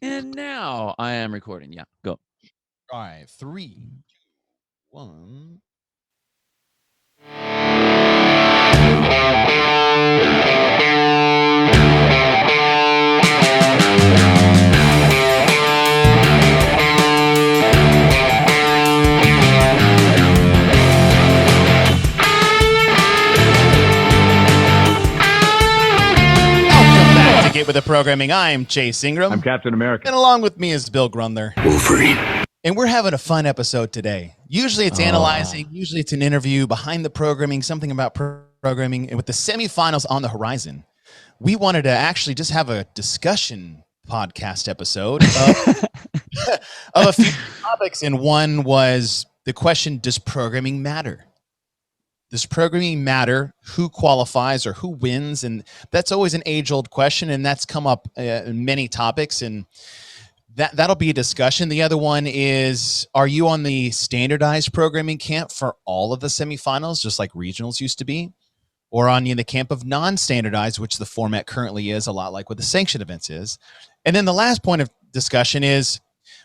And now I am recording. Yeah, go. All right, 3, 2, 1. Get with the programming. I'm Chase Ingram. I'm Captain America. And along with me is Bill Grundler. Wolverine. And we're having a fun episode today. Usually it's analyzing, usually it's an interview behind the programming, something about programming. And with the semifinals on the horizon, we wanted to actually just have a discussion podcast episode of a few topics. And one was the question, does programming matter? Does programming matter? Who qualifies or who wins? And that's always an age-old question, and that's come up in many topics, and that'll be a discussion. The other one is, are you on the standardized programming camp for all of the semifinals, just like regionals used to be? Or on the camp of non-standardized, which the format currently is, a lot like what the sanctioned events is? And then the last point of discussion is,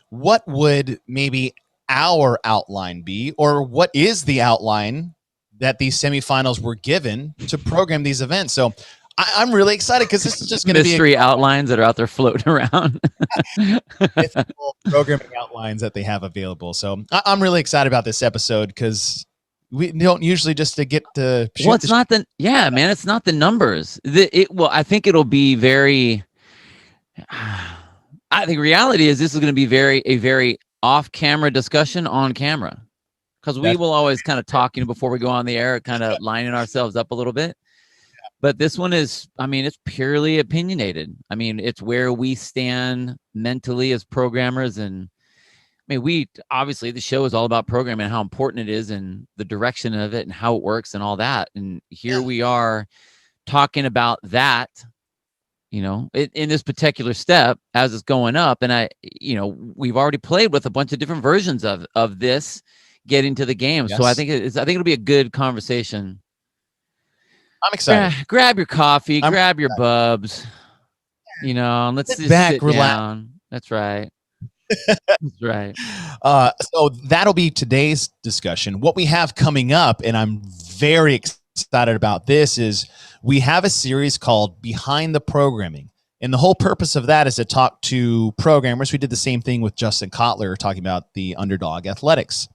what would maybe our outline be, or what is the outline that these semifinals were given to program these events? So I'm really excited because this is just going to be mystery outlines that are out there floating around. Programming outlines that they have available. So I'm really excited about this episode because we don't usually just to get to. Well, it's not the man. It's not the numbers. I think it'll be very. I think reality is this is going to be a very off-camera discussion on camera. Because we will always kind of talk, before we go on the air, kind of lining ourselves up a little bit. But this one is, it's purely opinionated. It's where we stand mentally as programmers. And we obviously, the show is all about programming and how important it is and the direction of it and how it works and all that. And here we are talking about that, in this particular step as it's going up. And we've already played with a bunch of different versions of this getting to the game. Yes. So I think it'll be a good conversation. I'm excited. Grab your coffee, grab your bubs, and let's just sit down. That's right. That's right. So that'll be today's discussion. What we have coming up, and I'm very excited about this, is we have a series called Behind the Programming. And the whole purpose of that is to talk to programmers. We did the same thing with Justin Kotler, talking about the Underdog Athletics,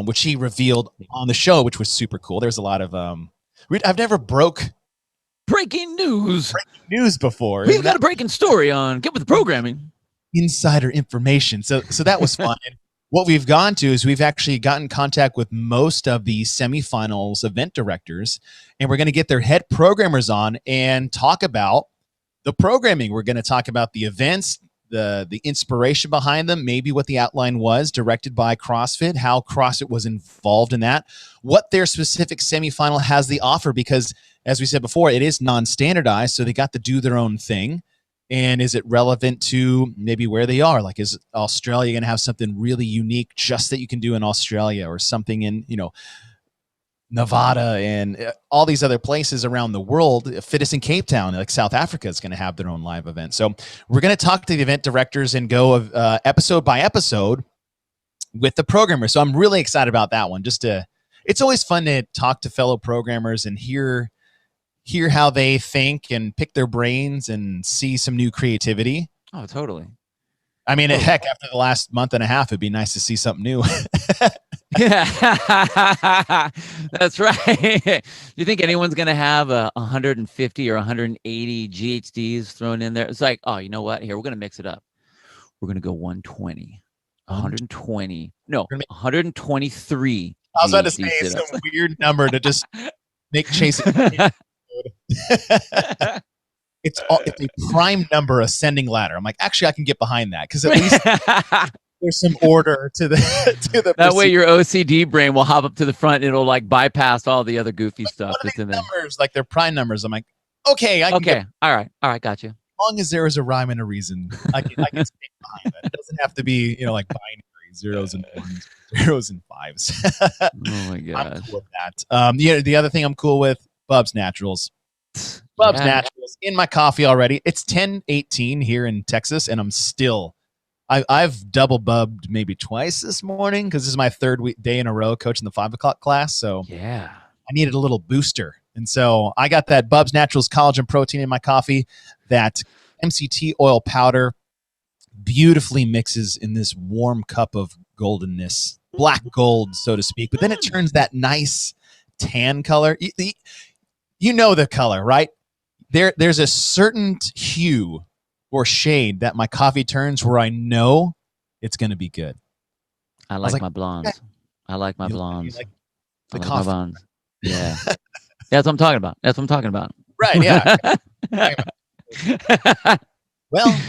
which he revealed on the show, which was super cool. There's a lot of I've never breaking news before. We've got a breaking story on Get With the Programming. Insider information. So that was fun. And what we've gone to is we've actually gotten in contact with most of the semifinals event directors, and we're going to get their head programmers on and talk about the programming. We're going to talk about the events, the inspiration behind them, maybe what the outline was directed by CrossFit, how CrossFit was involved in that, what their specific semifinal has the offer, because as we said before, it is non-standardized, so they got to do their own thing. And is it relevant to maybe where they are? Like, is Australia going to have something really unique just that you can do in Australia, or something in, Nevada and all these other places around the world? Fittest in Cape Town, like South Africa, is going to have their own live event. So we're going to talk to the event directors and go episode by episode with the programmers. So I'm really excited about that one. It's always fun to talk to fellow programmers and hear how they think and pick their brains and see some new creativity. Oh, totally. Heck, after the last month and a half, it'd be nice to see something new. Yeah, that's right. You think anyone's going to have 150 or 180 GHDs thrown in there? It's like, oh, you know what? Here, we're going to mix it up. We're going to go 120, 120. No, 123. I was about to say some weird number to just make Chase. It's a prime number ascending ladder. I'm like, actually, I can get behind that because at least there's some order to the. That way, your OCD brain will hop up to the front. And it'll like bypass all the other goofy stuff that's in there. Numbers, like they're prime numbers. I'm like, okay, I can all right, got you. As long as there is a rhyme and a reason, I can stay behind it. It doesn't have to be, like binary zeros and ones, zeros and fives. Oh my god, I'm cool with that. The other thing I'm cool with, BUBS Naturals. BUBS Naturals in my coffee already. It's 10:18 here in Texas, and I've double bubbed maybe twice this morning because this is my third day in a row coaching the 5 o'clock class. So yeah, I needed a little booster. And so I got that BUBS Naturals collagen protein in my coffee. That MCT oil powder beautifully mixes in this warm cup of goldenness, black gold, so to speak. But then it turns that nice tan color. You know the color, right? There's a certain hue or shade that my coffee turns where I know it's going to be good. I like my blondes. I like my blondes. Like I like my blondes. Yeah. That's what I'm talking about. That's what I'm talking about. Right, yeah. Well,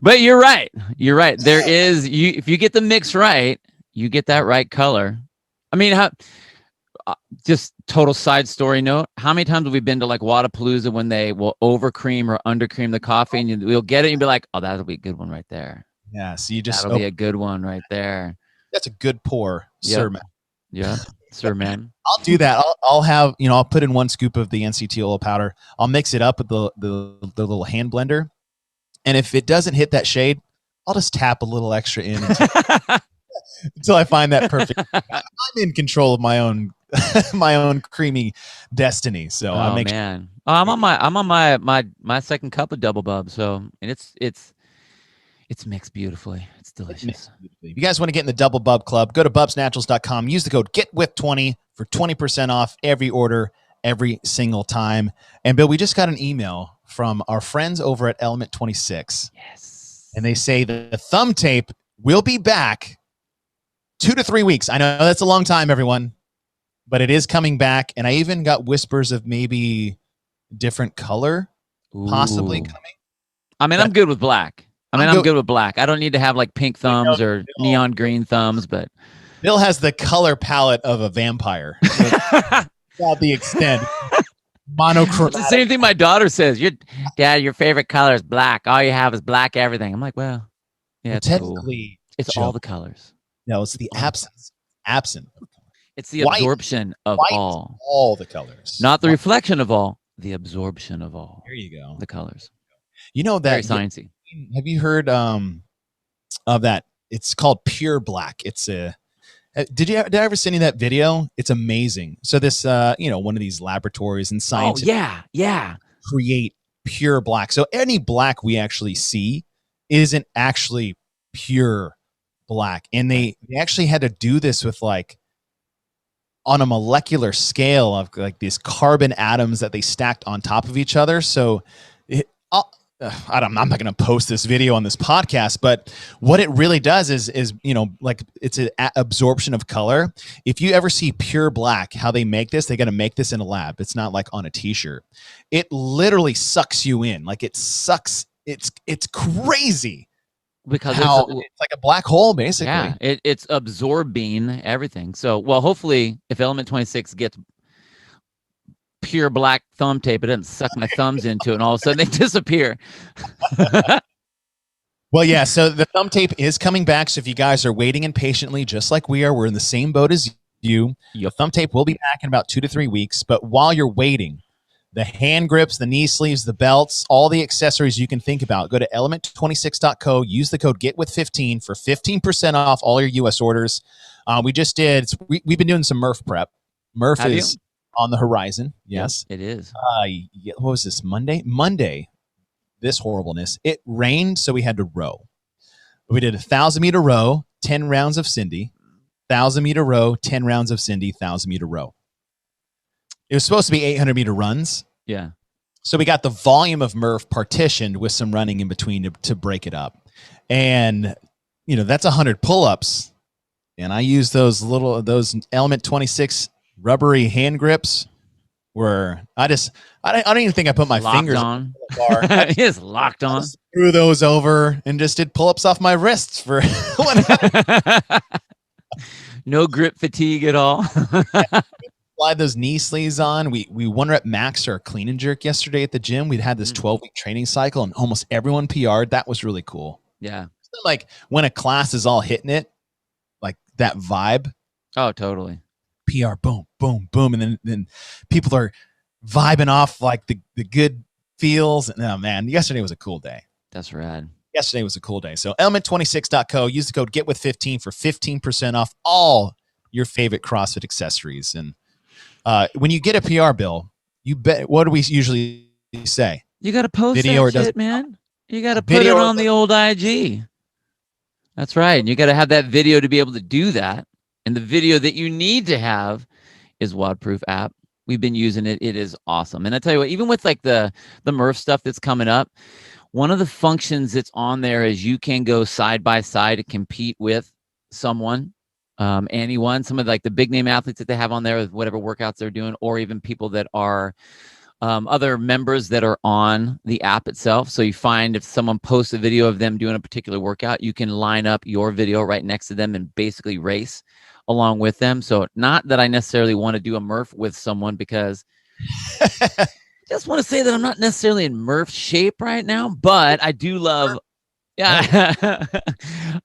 but you're right. You're right. There is if you get the mix right, you get that right color. I mean, just total side story note. How many times have we been to like WODPROOF when they will over cream or under cream the coffee, and you'll get it and you'll be like, oh, that'll be a good one right there. Yeah. So that'll be a good one right there. That's a good pour, sir, man. Yeah, sir, man. I'll do that. I'll have, I'll put in 1 scoop of the NCT oil powder. I'll mix it up with the little hand blender. And if it doesn't hit that shade, I'll just tap a little extra in until I find that perfect. I'm in control of my own creamy destiny. So I'm on my second cup of double bub. So, and it's mixed beautifully. It's delicious. If you guys want to get in the Double Bub Club, go to bubsnaturals.com. Use the code GETWITH20 for 20% off every order, every single time. And Bill, we just got an email from our friends over at Element 26. Yes. And they say the thumb tape will be back 2 to 3 weeks. I know that's a long time, everyone, but it is coming back. And I even got whispers of maybe different color possibly coming. I mean, I'm good with black. I'm good with black. I don't need to have like pink thumbs or neon green thumbs, but Bill has the color palette of a vampire. About the extent. Monochromatic. It's the same thing my daughter says. Your favorite color is black. All you have is black everything. I'm like, well, yeah, it's technically cool. It's all the colors. No, it's the absence. Absent. It's the absorption of all the colors. Not the reflection of all, the absorption of all. There you go. The colors. You know that very sciencey. Have you heard of that? It's called pure black. It's a did I ever send you that video? It's amazing. So this one of these laboratories and scientists create pure black. So any black we actually see isn't actually pure black. And they actually had to do this with like on a molecular scale of like these carbon atoms that they stacked on top of each other. So I'm not going to post this video on this podcast, but what it really does is like it's an absorption of color. If you ever see pure black, how they make this, they got to make this in a lab. It's not like on a t-shirt. It literally sucks you in. Like it sucks. It's crazy because it's like a black hole, basically. Yeah, it's absorbing everything. So, well, hopefully if Element 26 gets pure black thumb tape, it doesn't suck my thumbs into it and all of a sudden they disappear. Well, yeah, so the thumb tape is coming back. So if you guys are waiting impatiently, just like we are, we're in the same boat as you. The thumb tape will be back in about 2 to 3 weeks. But while you're waiting, the hand grips, the knee sleeves, the belts, all the accessories you can think about, go to element26.co, use the code GETWITH15 for 15% off all your US orders. We've been doing some Murph prep. Murph is on the horizon. Yes, it is. What was this? Monday, this horribleness. It rained, so we had to row. We did a 1,000-meter row, 10 rounds of Cindy, 1,000-meter row, 10 rounds of Cindy, 1,000-meter row. It was supposed to be 800-meter runs. Yeah. So we got the volume of Murph partitioned with some running in between to break it up. And, that's 100 pull-ups. And I used those Element 26 rubbery hand grips where I don't even think I put my fingers on the bar. Just locked on. Just threw those over and just did pull-ups off my wrists for no grip fatigue at all. Slide those knee sleeves on. We 1-rep maxed our clean and jerk yesterday at the gym. We'd had this 12-week training cycle and almost everyone PR'd. That was really cool. Yeah. It's like when a class is all hitting it, like that vibe. Oh, totally. PR, boom, boom, boom. And then people are vibing off like the good feels. Oh man, yesterday was a cool day. That's rad. Yesterday was a cool day. So element26.co, use the code GETWITH15 for 15% off all your favorite CrossFit accessories. And when you get a PR, Bill, you bet. What do we usually say? You got to post Video that shit, man. You got to put it on the old IG. That's right. And you got to have that video to be able to do that. And the video that you need to have is WODPROOF app. We've been using it. It is awesome. And I tell you what, even with like the Murph stuff that's coming up, one of the functions that's on there is you can go side by side to compete with someone, anyone, some of like the big name athletes that they have on there with whatever workouts they're doing, or even people that are other members that are on the app itself. So you find if someone posts a video of them doing a particular workout, you can line up your video right next to them and basically race along with them. So not that I necessarily want to do a Murph with someone, because just want to say that I'm not necessarily in Murph shape right now, but I do love, but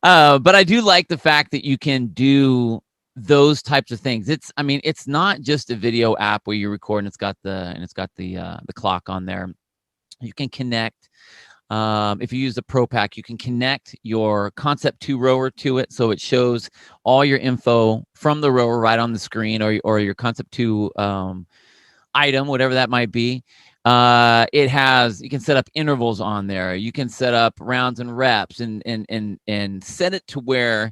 I do like the fact that you can do those types of things. I mean, it's not just a video app where you record and it's got the clock on there. You can connect. If you use the Pro Pack, you can connect your Concept 2 rower to it, so it shows all your info from the rower right on the screen, or your Concept 2 item, whatever that might be. You can set up intervals on there. You can set up rounds and reps, and set it to where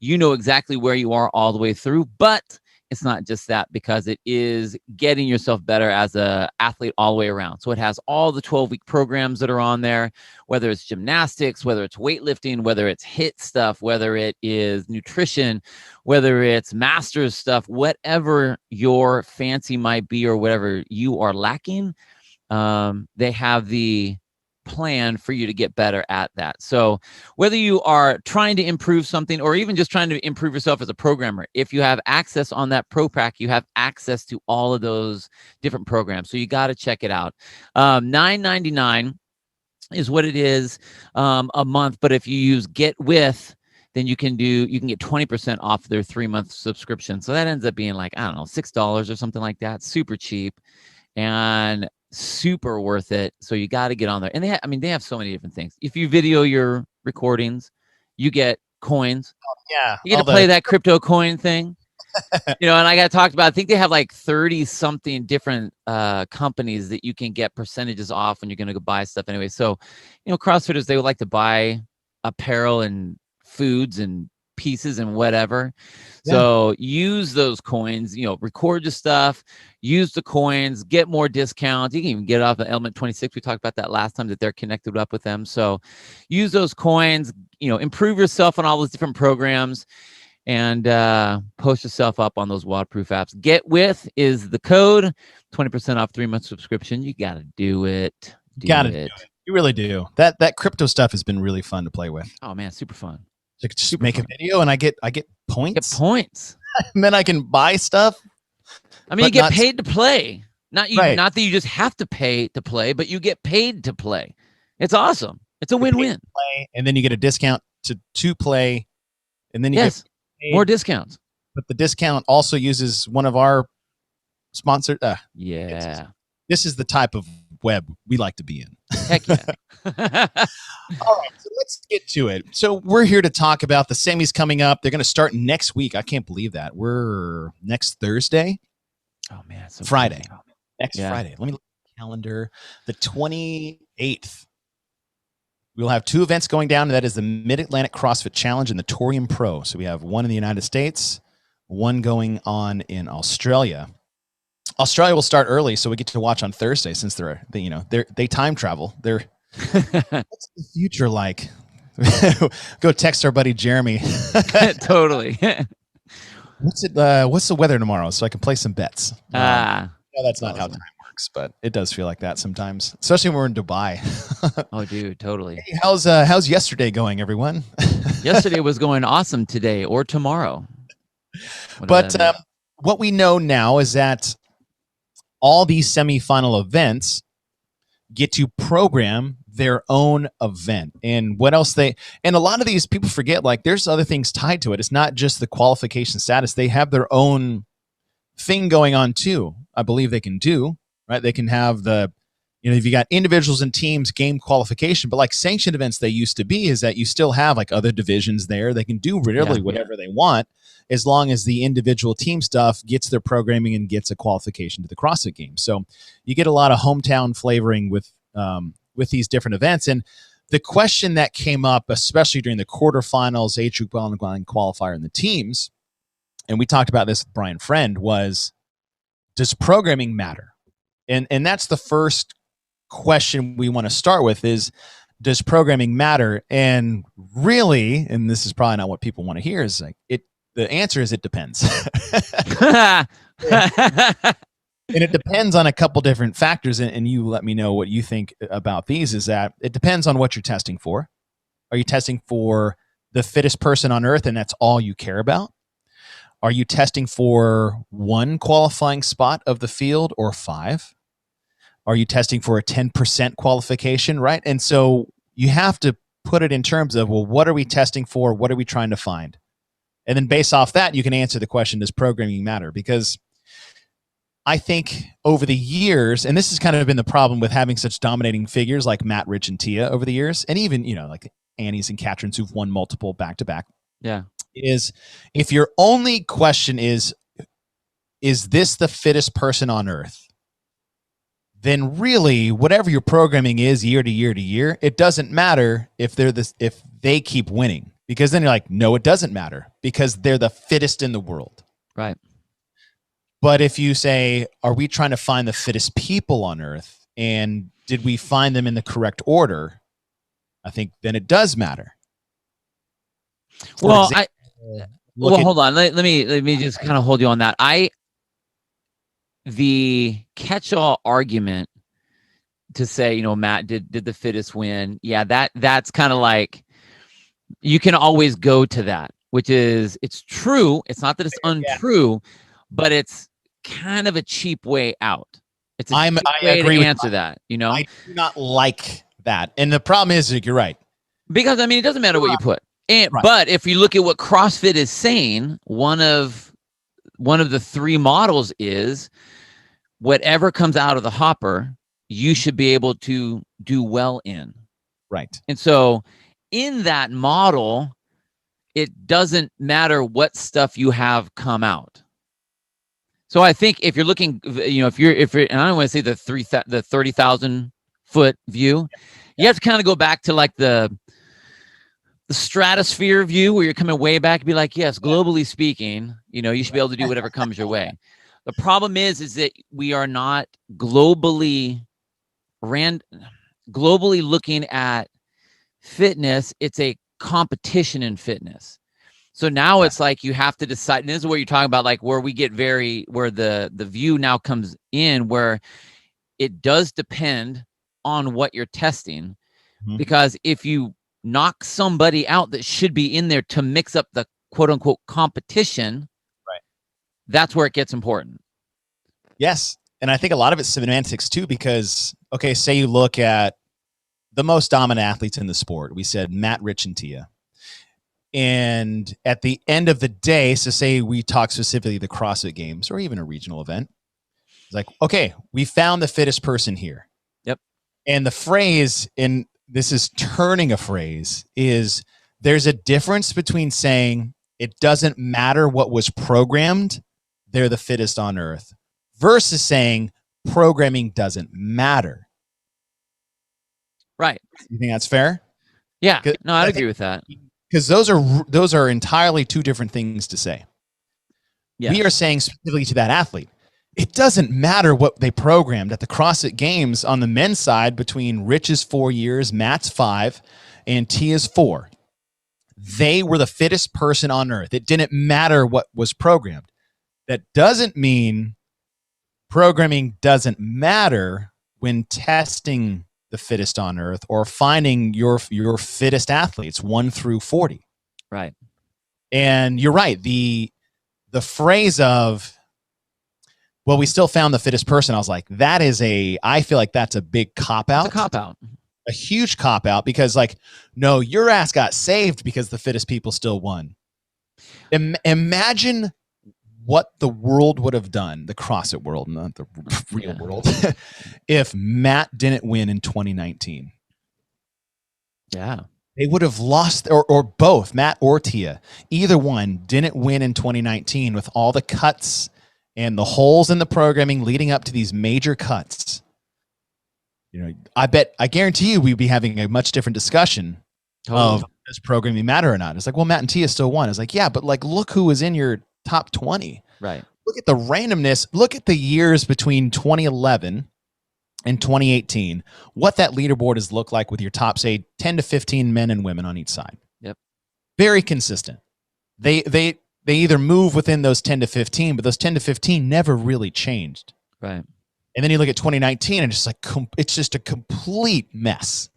you know exactly where you are all the way through. But it's not just that, because it is getting yourself better as a athlete all the way around. So it has all the 12-week programs that are on there, whether it's gymnastics, whether it's weightlifting, whether it's HIIT stuff, whether it is nutrition, whether it's masters stuff, whatever your fancy might be or whatever you are lacking, they have the plan for you to get better at that. So whether you are trying to improve something or even just trying to improve yourself as a programmer, if you have access on that Pro Pack, you have access to all of those different programs. So you got to check it out. $9.99 is what it is a month. But if you use GETWITH, then you can get 20% off their 3-month subscription. So that ends up being like, I don't know, $6 or something like that. Super cheap and super worth it. So you got to get on there. And they have so many different things. If you video your recordings, you get coins. Yeah. You get to play that crypto coin thing. And I got talked about, I think they have like 30 something different companies that you can get percentages off when you're going to go buy stuff anyway. So, CrossFitters, they would like to buy apparel and foods and pieces and whatever. Yeah. So use those coins, record your stuff, use the coins, get more discounts. You can even get it off of Element 26. We talked about that last time, that they're connected up with them. So use those coins, improve yourself on all those different programs, and post yourself up on those WODPROOF apps. GETWITH is the code, 20% off 3-month subscription. You got to do it. Do it. You really do. That crypto stuff has been really fun to play with. Oh man, super fun. Just make a video and I get points. Get points. And then I can buy stuff. I mean, you get paid to play. Not that you just have to pay to play, but you get paid to play. It's awesome. It's a win-win. And then you get a discount to play, and then you get more discounts. But the discount also uses one of our sponsored. This is the type of web we like to be in. Heck yeah. All right, so let's get to it. So we're here to talk about the semis coming up. They're going to start next week. I can't believe that. We're next Thursday. Oh, man. So Friday. Next Friday. Let me look at the calendar. The 28th. We'll have 2 events going down. And that is the Mid-Atlantic CrossFit Challenge and the Torium Pro. So we have one in the United States, one going on in Australia. Australia will start early, so we get to watch on Thursday since they time travel. What's the future like? Go text our buddy Jeremy. Totally. What's the weather tomorrow, so I can play some bets? No, that's not how time works, but it does feel like that sometimes, especially when we're in Dubai. Oh, dude, totally. Hey, how's yesterday going, everyone? Yesterday was going awesome. Today or tomorrow. But what we know now is that all these semifinal events get to program their own event. And what else and a lot of these people forget, like there's other things tied to it. It's not just the qualification status. They have their own thing going on too. I believe they can do, right? They can have if you got individuals and teams, game qualification, but like sanctioned events they used to be is that you still have like other divisions there. They can do really whatever they want as long as the individual team stuff gets their programming and gets a qualification to the CrossFit Games. So you get a lot of hometown flavoring with these different events. And the question that came up, especially during the quarterfinals, age group qualifier, and the teams, and we talked about this with Brian Friend, was, does programming matter? And that's the first question we want to start with is, does programming matter? And really, and this is probably not what people want to hear, is like the answer is it depends. And it depends on a couple different factors, and you let me know what you think about these. Is that it depends on what you're testing for. Are you testing for the fittest person on earth and that's all you care about? Are you testing for one qualifying spot of the field or 5? Are you testing for a 10% qualification, right? And so you have to put it in terms of, well, what are we testing for? What are we trying to find? And then based off that, you can answer the question, does programming matter? Because I think over the years, and this has kind of been the problem with having such dominating figures like Matt, Rich, and Tia over the years, and even, like Annie's and Katrins who've won multiple back-to-back. Yeah. Is if your only question is this the fittest person on earth? Then really, whatever your programming is year to year to year, it doesn't matter if they keep winning. Because then you're like, no, it doesn't matter because they're the fittest in the world. Right. But if you say, are we trying to find the fittest people on earth? And did we find them in the correct order? I think then it does matter. Well, hold on. Let me just kind of hold you on that. The catch-all argument to say, Matt, did the fittest win? Yeah, that's kind of like, you can always go to that, which is, it's true. It's not that it's untrue, but it's kind of a cheap way out. It's I agree to answer that. I do not like that, and the problem is you're right, because it doesn't matter what you put. But if you look at what CrossFit is saying, one of the 3 models is whatever comes out of the hopper, you should be able to do well in. Right. And so in that model, it doesn't matter what stuff you have come out. So I think if you're looking, if you're, and I don't want to say the 30,000 foot view, you have to kind of go back to like the stratosphere view where you're coming way back and be like, yes, globally speaking, you should be able to do whatever comes your way. The problem is that we are not globally looking at fitness. It's a competition in fitness. So now it's like you have to decide, and this is what you're talking about, like where we get where the view now comes in, where it does depend on what you're testing. Mm-hmm. Because if you knock somebody out that should be in there to mix up the quote unquote competition, right, that's where it gets important. Yes. And I think a lot of it's semantics too, because, okay, say you look at the most dominant athletes in the sport. We said Matt, Rich, and Tia. And at the end of the day, so say we talk specifically the CrossFit Games or even a regional event, it's like, okay, we found the fittest person here. Yep. And the phrase, and this is turning a phrase, is there's a difference between saying it doesn't matter what was programmed, they're the fittest on earth, versus saying programming doesn't matter. Right. You think that's fair? Yeah. No, I'd agree with that. Because those are entirely 2 different things to say. Yes. We are saying specifically to that athlete, it doesn't matter what they programmed at the CrossFit Games on the men's side between Rich's 4 years, Matt's 5, and Tia's 4. They were the fittest person on earth. It didn't matter what was programmed. That doesn't mean programming doesn't matter when testing the fittest on earth or finding your fittest athletes 1 through 40. Right. And you're right. The phrase of, well, we still found the fittest person. I was like, I feel like that's a big cop out. It's a cop out. A huge cop out, because like, no, your ass got saved because the fittest people still won. Imagine what the world would have done, the CrossFit world, not the real world, if Matt didn't win in 2019. Yeah. They would have lost, or both, Matt or Tia, either one didn't win in 2019 with all the cuts and the holes in the programming leading up to these major cuts. You know, I guarantee you we'd be having a much different discussion of does programming matter or not. It's like, well, Matt and Tia still won. It's like, yeah, but like, look who was in your top 20. Right. Look at the randomness. Look at the years between 2011 and 2018, what that leaderboard has looked like with your top, say, 10 to 15 men and women on each side. Yep. Very consistent. They either move within those 10 to 15, but those 10 to 15 never really changed. Right. And then you look at 2019 and it's like, it's just a complete mess.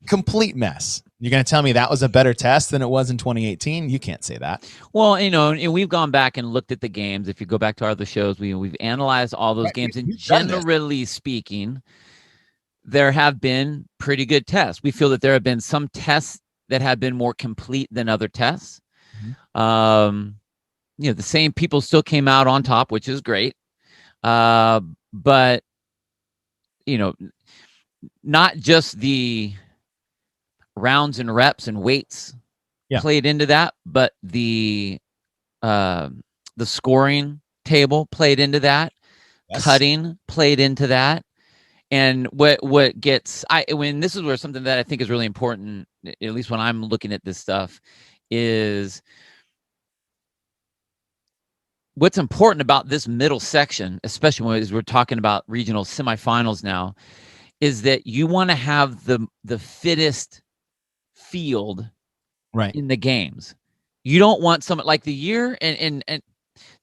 Complete mess. You're going to tell me that was a better test than it was in 2018? You can't say that. Well, you know, and we've gone back and looked at the games. If you go back to our other shows, we've analyzed all those games. And generally speaking, there have been pretty good tests. We feel that there have been some tests that have been more complete than other tests. Mm-hmm. You know, the same people still came out on top, which is great. But, you know, not just the rounds and reps and weights played into that, but the scoring table played into that, cutting played into that. And what gets when this is where something that I think is really important, at least when I'm looking at this stuff, is what's important about this middle section, especially as we're talking about regional semifinals now, is that you want to have the fittest field in the games. You don't want someone like the year and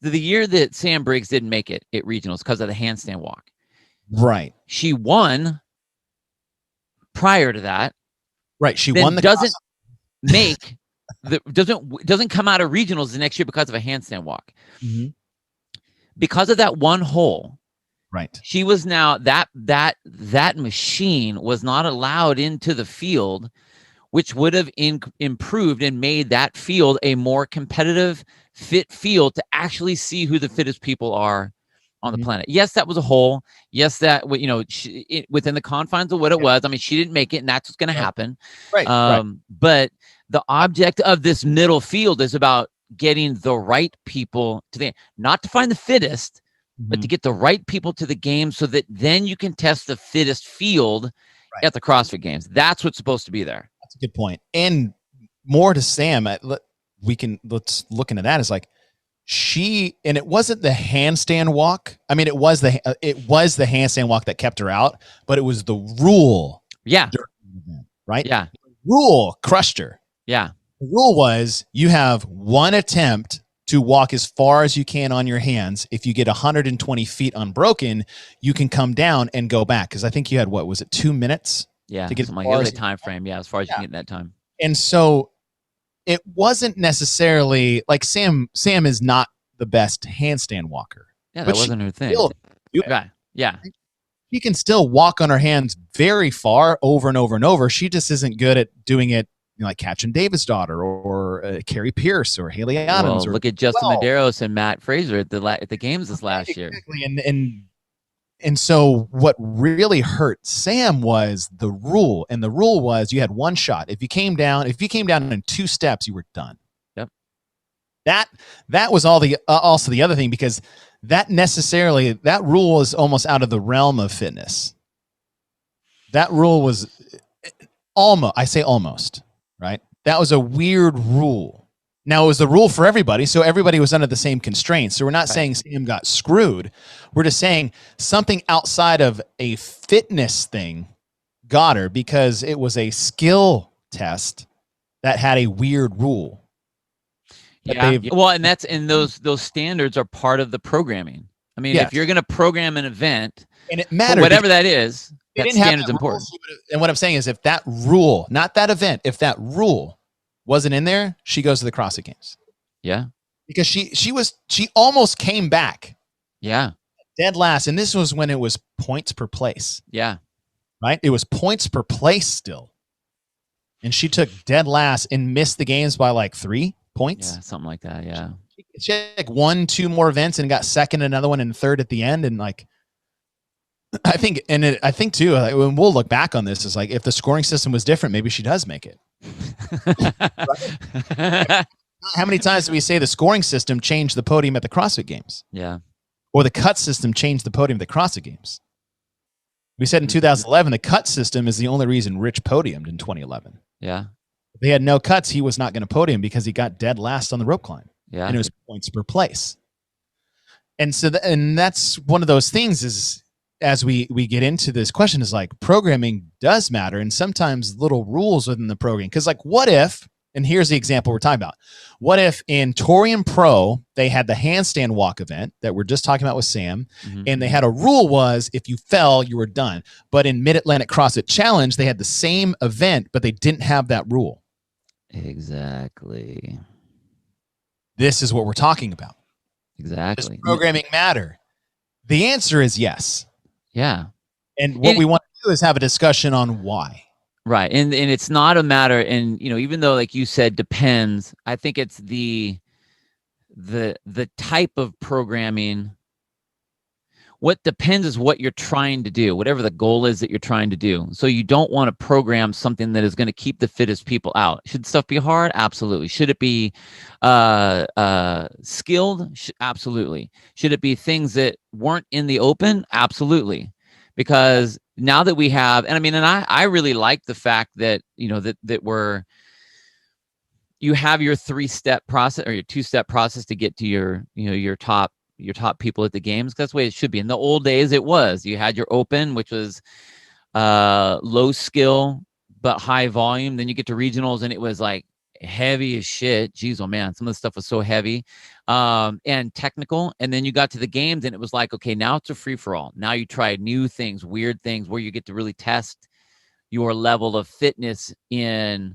the year that Sam Briggs didn't make it at regionals because of the handstand walk. Right. She won prior to that. Right. She won the doesn't make doesn't come out of regionals the next year because of a handstand walk. Mm-hmm. Because of that one hole. Right. She was now that machine was not allowed into the field, which would have improved and made that field a more competitive, fit field to actually see who the fittest people are on the planet. Yes, that was a hole. Yes, that, you know, within the confines of what it was. I mean, she didn't make it, and that's what's going to happen. Right. But the object of this middle field is about getting the right people to the, not to find the fittest, but to get the right people to the game so that then you can test the fittest field at the CrossFit Games. That's what's supposed to be there. That's a good point. And more to Sam, let's look into that. Is like and it wasn't the handstand walk. I mean, it was the handstand walk that kept her out, but it was the rule. Yeah. Right. Yeah. The rule crushed her. Yeah. The rule was you have one attempt to walk as far as you can on your hands. If you get 120 feet unbroken, you can come down and go back. Because I think you had, what was it, 2 minutes? Yeah, to get something like a time frame. Yeah, as far as you can get in that time. And so it wasn't necessarily like Sam is not the best handstand walker. Yeah, that wasn't her thing. Yeah. She can still walk on her hands very far over and over and over. She just isn't good at doing it, you know, like Katrin Davis' daughter or Carrie Pierce or Haley Adams. Look at Justin Medeiros and Matt Fraser at the games this last year. And so what really hurt Sam was the rule. And the rule was you had one shot. If you came down in 2 steps, you were done. Yep. That was also the other thing, because that rule was almost out of the realm of fitness. That rule was almost, right? That was a weird rule. Now, it was the rule for everybody, so everybody was under the same constraints. So we're not saying Sam got screwed. We're just saying something outside of a fitness thing got her because it was a skill test that had a weird rule. Yeah. Well, and those standards are part of the programming. I mean, if you're going to program an event, and it matters, whatever that is, that standard's important. And what I'm saying is, if that rule, not that event, if that rule wasn't in there, she goes to the CrossFit Games. Yeah. Because she almost came back. Yeah. Dead last. And this was when it was points per place. Yeah. Right? It was points per place still. And she took dead last and missed the games by like 3 points. Yeah, something like that. Yeah. she had like 1-2 more events and got second, another one, and third at the end. And like, I think too, like, when we'll look back on this, is like, if the scoring system was different, maybe she does make it. Right? How many times do we say the scoring system changed the podium at the CrossFit Games? Yeah. Or the cut system changed the podium at the CrossFit Games? We said in 2011, the cut system is the only reason Rich podiumed in 2011. Yeah. If they had no cuts, he was not going to podium because he got dead last on the rope climb. Yeah. And it was points per place. And so, and that's one of those things is, as we get into this question, is like, programming does matter. And sometimes little rules within the program. Because like, what if, and here's the example we're talking about. What if in Torian Pro, they had the handstand walk event that we're just talking about with Sam, and they had a rule was if you fell, you were done. But in Mid-Atlantic CrossFit Challenge, they had the same event, but they didn't have that rule. Exactly. This is what we're talking about. Exactly. Does programming matter? The answer is yes. Yeah. And what we want to do is have a discussion on why. Right. And it's not a matter, and even though, like you said, depends, I think it's the type of programming. What depends is what you're trying to do, whatever the goal is that you're trying to do. So you don't want to program something that is going to keep the fittest people out. Should stuff be hard? Absolutely. Should it be skilled? Absolutely. Should it be things that weren't in the open? Absolutely. Because now that we have, and I really like the fact that, that you have your 3-step process or your 2-step process to get to your top people at the games. That's the way it should be. In the old days, it was, you had your open, which was low skill, but high volume. Then you get to regionals and it was like heavy as shit. Jeez, oh man, some of the stuff was so heavy and technical. And then you got to the games and it was like, okay, now it's a free for all. Now you try new things, weird things where you get to really test your level of fitness in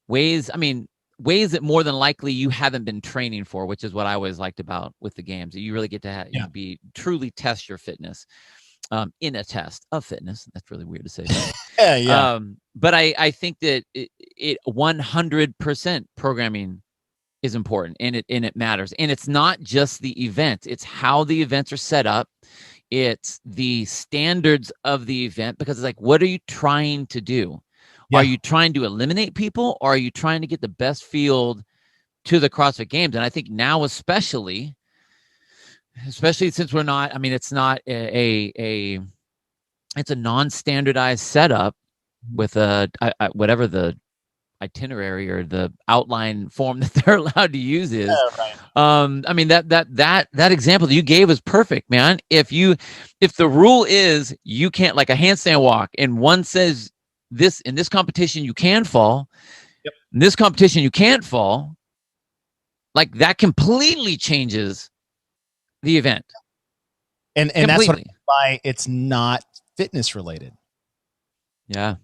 ways that more than likely you haven't been training for, which is what I always liked about with the games. You really get to truly test your fitness in a test of fitness. That's really weird to say. But I think that it 100% programming is important, and it matters. And it's not just the event; it's how the events are set up. It's the standards of the event, because it's like, what are you trying to do? Yeah. Are you trying to eliminate people, or are you trying to get the best field to the CrossFit Games? And I think now, especially since we're not, it's not it's a non-standardized setup with whatever the itinerary or the outline form that they're allowed to use is. Yeah, right. That example that you gave is perfect, man. If the rule is you can't, like a handstand walk, and one says this in this competition you can fall, in this competition you can't fall, like that completely changes the event. And that's why it's not fitness related. Yeah.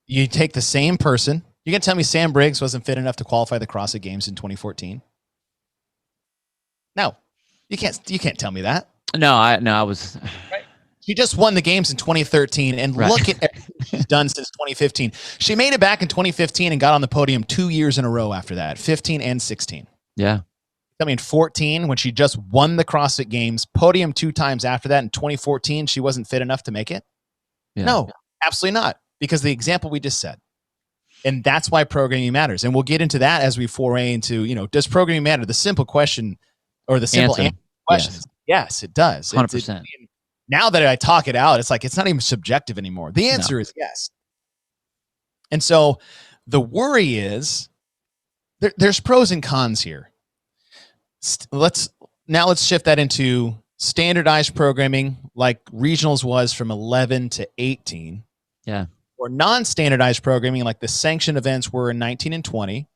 You take the same person. You can tell me Sam Briggs wasn't fit enough to qualify the CrossFit Games in 2014? No. You can't tell me that. I was right. She just won the games in 2013, and look at everything she's done since 2015. She made it back in 2015 and got on the podium 2 years in a row after that, 15 and 16. Yeah. 14, when she just won the CrossFit Games, podium 2 times after that. In 2014, she wasn't fit enough to make it? Yeah. No, absolutely not, because the example we just said. And that's why programming matters. And we'll get into that as we foray into, does programming matter? The simple question, or the simple answer question is yes, it does. 100%. Now that I talk it out, it's like, it's not even subjective anymore. The answer is yes. And so the worry is there's pros and cons here. Let's shift that into standardized programming, like regionals was from 11 to 18. Yeah. Or non-standardized programming, like the sanctioned events were in 19 and 20.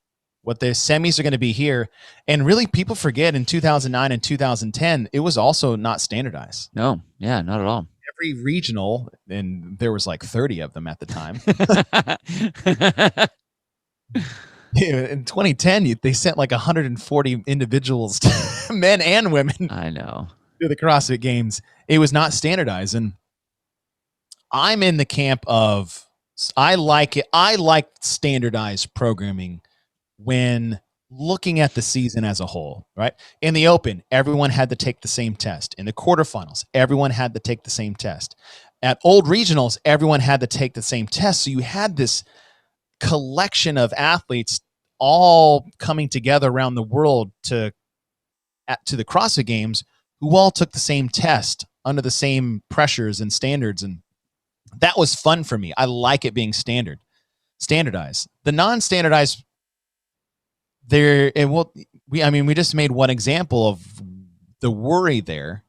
What the semis are going to be here. And really, people forget in 2009 and 2010, it was also not standardized. No, yeah, not at all. Every regional, and there was like 30 of them at the time. In 2010, they sent like 140 individuals, men and women. I know. To the CrossFit Games. It was not standardized. And I'm in the camp of, I like it. I like standardized programming when looking at the season as a whole, right? In the Open, everyone had to take the same test. In the quarterfinals, everyone had to take the same test. At old regionals, everyone had to take the same test. So you had this collection of athletes all coming together around the world to the CrossFit Games who all took the same test under the same pressures and standards. And that was fun for me. I like it being standardized. The non-standardized, we just made one example of the worry there,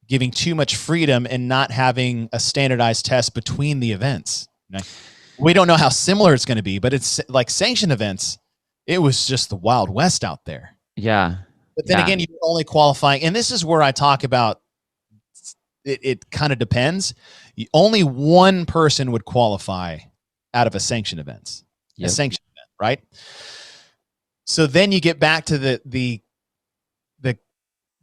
giving too much freedom and not having a standardized test between the events. We don't know how similar it's going to be, but it's like sanctioned events. It was just the Wild West out there. Yeah. But then again, you're only qualifying, and this is where I talk about it kind of depends. Only one person would qualify out of a sanctioned event. Yep. A sanctioned event, right? So then you get back to the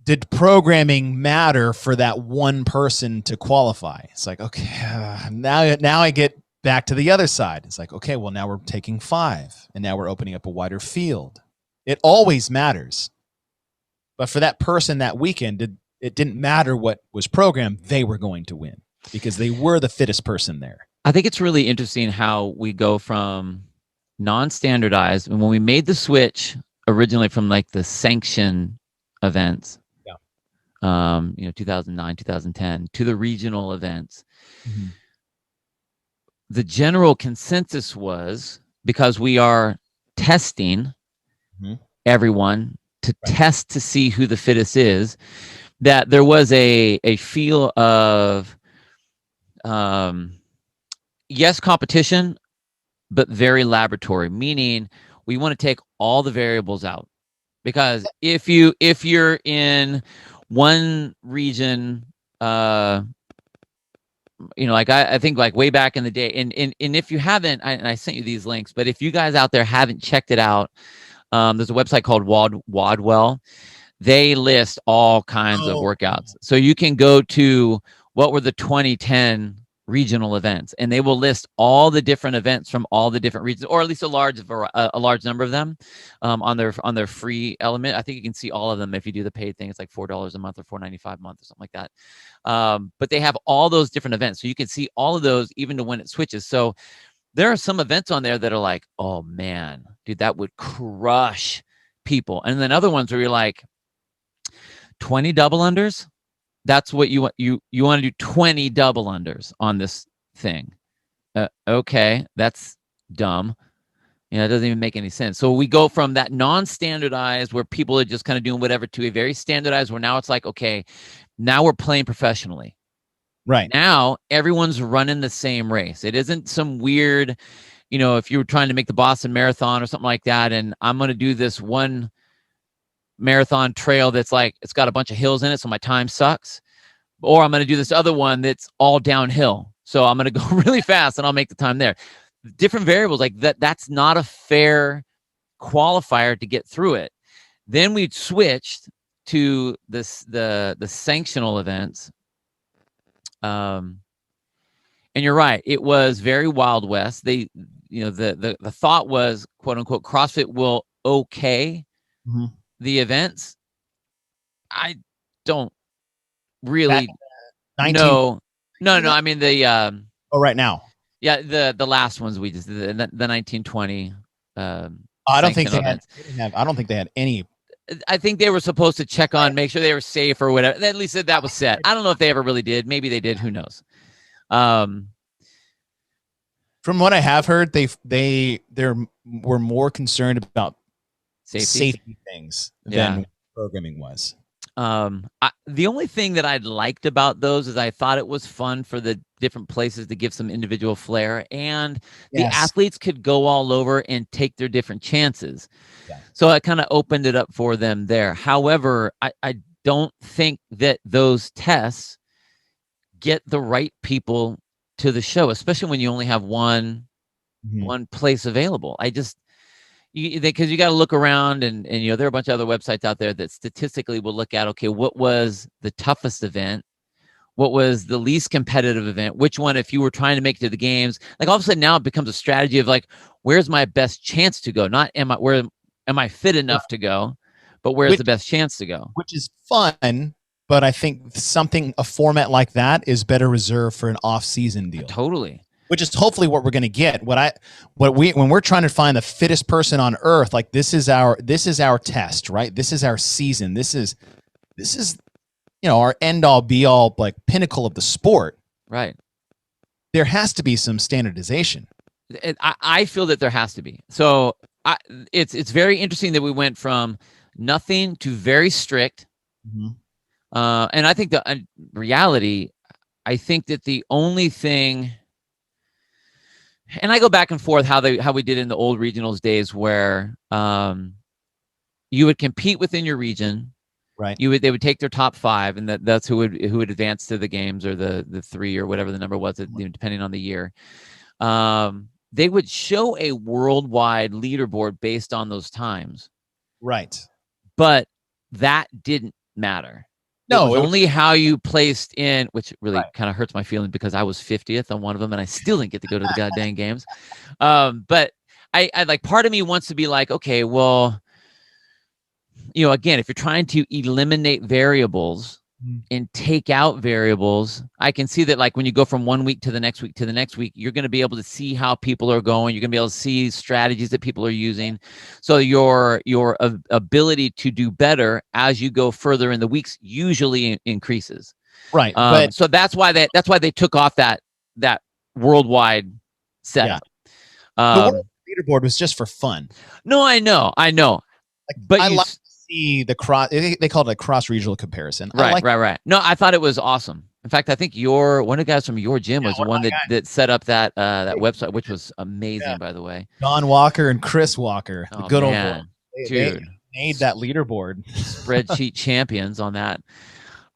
did programming matter for that one person to qualify? It's like, okay, now I get back to the other side. It's like, okay, well, now we're taking 5, and now we're opening up a wider field. It always matters. But for that person that weekend, it didn't matter what was programmed. They were going to win because they were the fittest person there. I think it's really interesting how we go from non-standardized, and when we made the switch originally from like the sanction events, 2009, 2010, to the regional events. Mm-hmm. The general consensus was, because we are testing everyone to test to see who the fittest is, that there was a feel of yes, competition, but very laboratory, meaning we want to take all the variables out. Because if you're in one region, like I think like way back in the day, and if you haven't, I sent you these links, but if you guys out there haven't checked it out, there's a website called WODWell. They list all kinds of workouts. So you can go to what were the 2010 regional events, and they will list all the different events from all the different regions, or at least a large number of them, on their free element. I think you can see all of them. If you do the paid thing, it's like $4 a month or $4.95 a month or something like that. But they have all those different events, so you can see all of those even to when it switches. So there are some events on there that are like, oh man, dude, that would crush people. And then other ones where you're like, 20 double unders. That's what you want. You want to do 20 double unders on this thing. Okay, that's dumb. It doesn't even make any sense. So we go from that non-standardized, where people are just kind of doing whatever, to a very standardized, where now it's like, okay, now we're playing professionally. Right. Now everyone's running the same race. It isn't some weird, if you were trying to make the Boston Marathon or something like that, and I'm going to do this one marathon trail that's like, it's got a bunch of hills in it, so my time sucks. Or I'm going to do this other one that's all downhill, so I'm going to go really fast and I'll make the time there. Different variables like that. That's not a fair qualifier to get through it. Then we switched to the sanctional events. And you're right, it was very Wild West. They, the thought was, quote unquote, CrossFit will okay the events. I don't really know. No. I mean right now. Yeah, the last ones we just did, the 1920. I don't think they had any. I think they were supposed to check on, make sure they were safe or whatever. At least that was set. I don't know if they ever really did. Maybe they did. Who knows? From what I have heard, they were more concerned about safety things than programming was. The only thing that I liked about those is I thought it was fun for the different places to give some individual flair, and the athletes could go all over and take their different chances. Yeah. So I kind of opened it up for them there. However, I don't think that those tests get the right people to the show, especially when you only have one place available. Because you got to look around, and there are a bunch of other websites out there that statistically will look at, okay, what was the toughest event? What was the least competitive event? Which one, if you were trying to make it to the games, like all of a sudden now it becomes a strategy of like, where's my best chance to go? Not where Am I fit enough to go? But where's the best chance to go? Which is fun, but I think a format like that is better reserved for an off-season deal. Totally. Which is hopefully what we're going to get. When we're trying to find the fittest person on earth, like this is our test, right? This is our season. This is our end all be all, like pinnacle of the sport. Right. There has to be some standardization. I feel that there has to be. So it's very interesting that we went from nothing to very strict. Mm-hmm. And I think the reality, I think that the only thing, and I go back and forth how we did in the old regionals days, where you would compete within your region, right? They would take their top 5, and that's who would advance to the games, or the 3 or whatever the number was, depending on the year. They would show a worldwide leaderboard based on those times, right? But that didn't matter. No, it was only how you placed in, which really kind of hurts my feelings, because I was 50th on one of them and I still didn't get to go to the goddamn games. But I like, part of me wants to be like, okay, well, again, if you're trying to eliminate variables and take out variables, I can see that, like, when you go from one week to the next week to the next week, you're going to be able to see how people are going. You're going to be able to see strategies that people are using. So your ability to do better as you go further in the weeks usually increases. Right. So that's why they took off that worldwide setup. The leaderboard was just for fun. No, I know. But I like to see the cross. They call it a cross-regional comparison. Right. No, I thought it was awesome. In fact, I think one of the guys from your gym was the one that set up that website, which was amazing, by the way. Don Walker and Chris Walker, the good old boy. Dude, they made that leaderboard. Spreadsheet champions on that.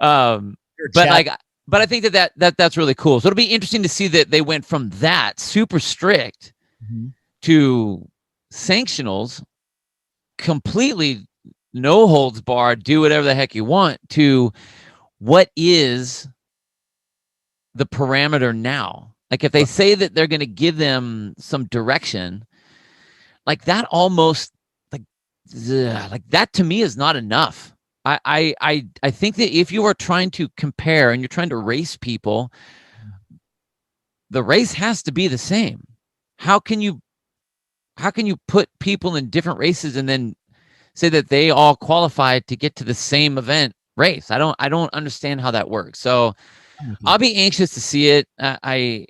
But I think that's really cool. So it'll be interesting to see that they went from that super strict to sanctionals, completely no holds barred, do whatever the heck you want, to what is the parameter now. Like, if they say that they're going to give them some direction, like that, almost like that to me is not enough. I think that if you are trying to compare and you're trying to race people, the race has to be the same. How can you put people in different races and then say that they all qualified to get to the same event race? I don't understand how that works. So I'll be anxious to see it. I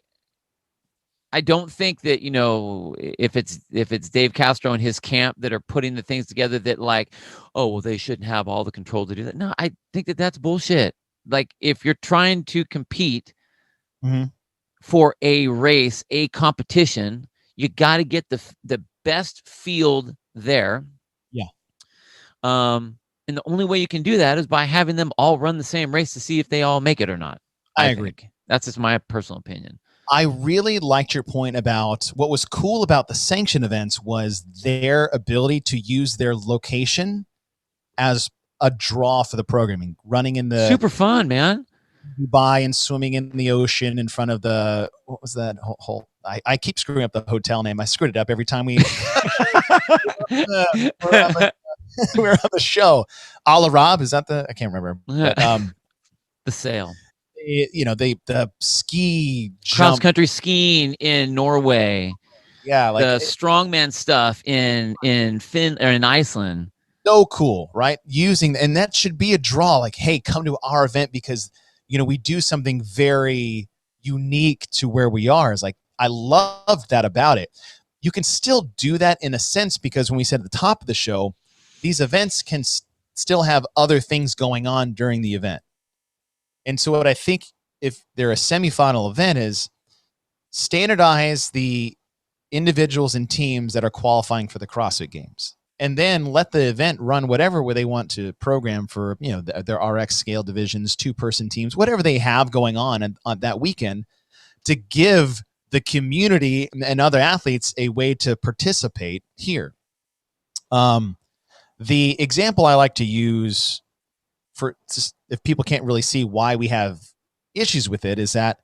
don't think that, if it's Dave Castro and his camp that are putting the things together, that like, oh, well, they shouldn't have all the control to do that. No, I think that that's bullshit. Like, if you're trying to compete for a race, a competition, you got to get the best field there. Yeah. And the only way you can do that is by having them all run the same race to see if they all make it or not. I agree. That's just my personal opinion. I really liked your point about what was cool about the sanction events was their ability to use their location as a draw for the programming, running in the super fun, man. Dubai and swimming in the ocean in front of the, what was that whole I keep screwing up the hotel name. I screwed it up every time we're on the show. Al Arab, is that I can't remember. But, the sail. The ski cross country skiing in Norway. Yeah, like the strongman stuff in Finland or in Iceland. So cool, right? And that should be a draw. Like, hey, come to our event because we do something very unique to where we are. It's like, I love that about it. You can still do that in a sense because when we said at the top of the show, these events can still have other things going on during the event. And so what I think, if they're a semifinal event, is standardize the individuals and teams that are qualifying for the CrossFit Games, and then let the event run whatever way they want to program for, their RX scale divisions, 2-person teams, whatever they have going on that weekend, to give the community and other athletes a way to participate here. The example I like to use if people can't really see why we have issues with it is that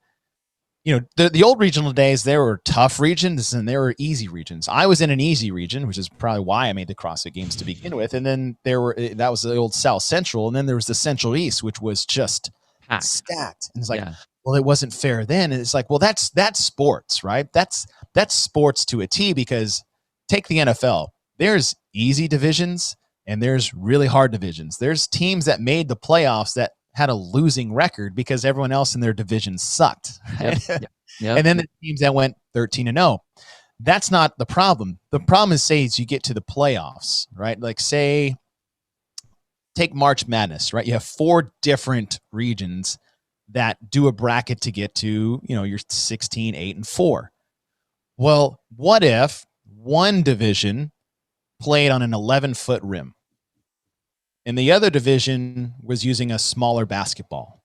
the old regional days, there were tough regions and there were easy regions. I was in an easy region, which is probably why I made the CrossFit Games to begin with. And then that was the old South Central. And then there was the Central East, which was just Packed. stacked. And it's like, Yeah. well, it wasn't fair then. And it's like, well, that's sports, right? That's sports to a T, because take the NFL. There's easy divisions and there's really hard divisions. There's teams that made the playoffs that had a losing record because everyone else in their division sucked. Right? Yep. And then the teams that went 13-0. That's not the problem. The problem is, say, as you get to the playoffs, right? Like, say, take March Madness, right? You have 4 different regions that do a bracket to get to, your 16, 8, and 4. Well, what if one division played on an 11-foot rim and the other division was using a smaller basketball?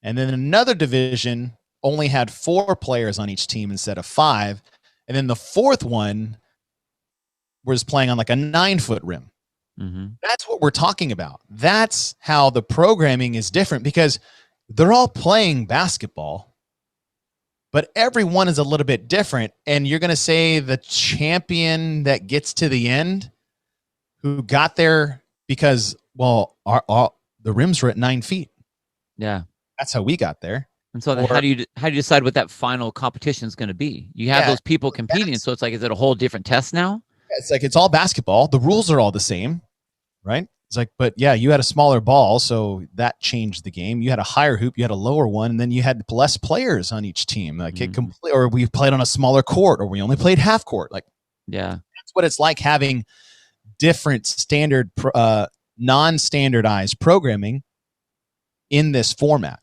And then another division only had 4 players on each team instead of 5. And then the fourth one was playing on like a 9-foot rim. Mm-hmm. That's what we're talking about. That's how the programming is different, because they're all playing basketball, but everyone is a little bit different. And you're going to say the champion that gets to the end, who got there because, well, the rims were at 9 feet. Yeah. That's how we got there. And so then how do you decide what that final competition is going to be? You have those people competing. So it's like, is it a whole different test now? It's like, it's all basketball. The rules are all the same, right? It's like, but yeah, you had a smaller ball, so that changed the game. You had a higher hoop, you had a lower one, and then you had less players on each team. Like or we played on a smaller court, or we only played half court. Like, yeah, that's what it's like having different standard, non-standardized programming in this format.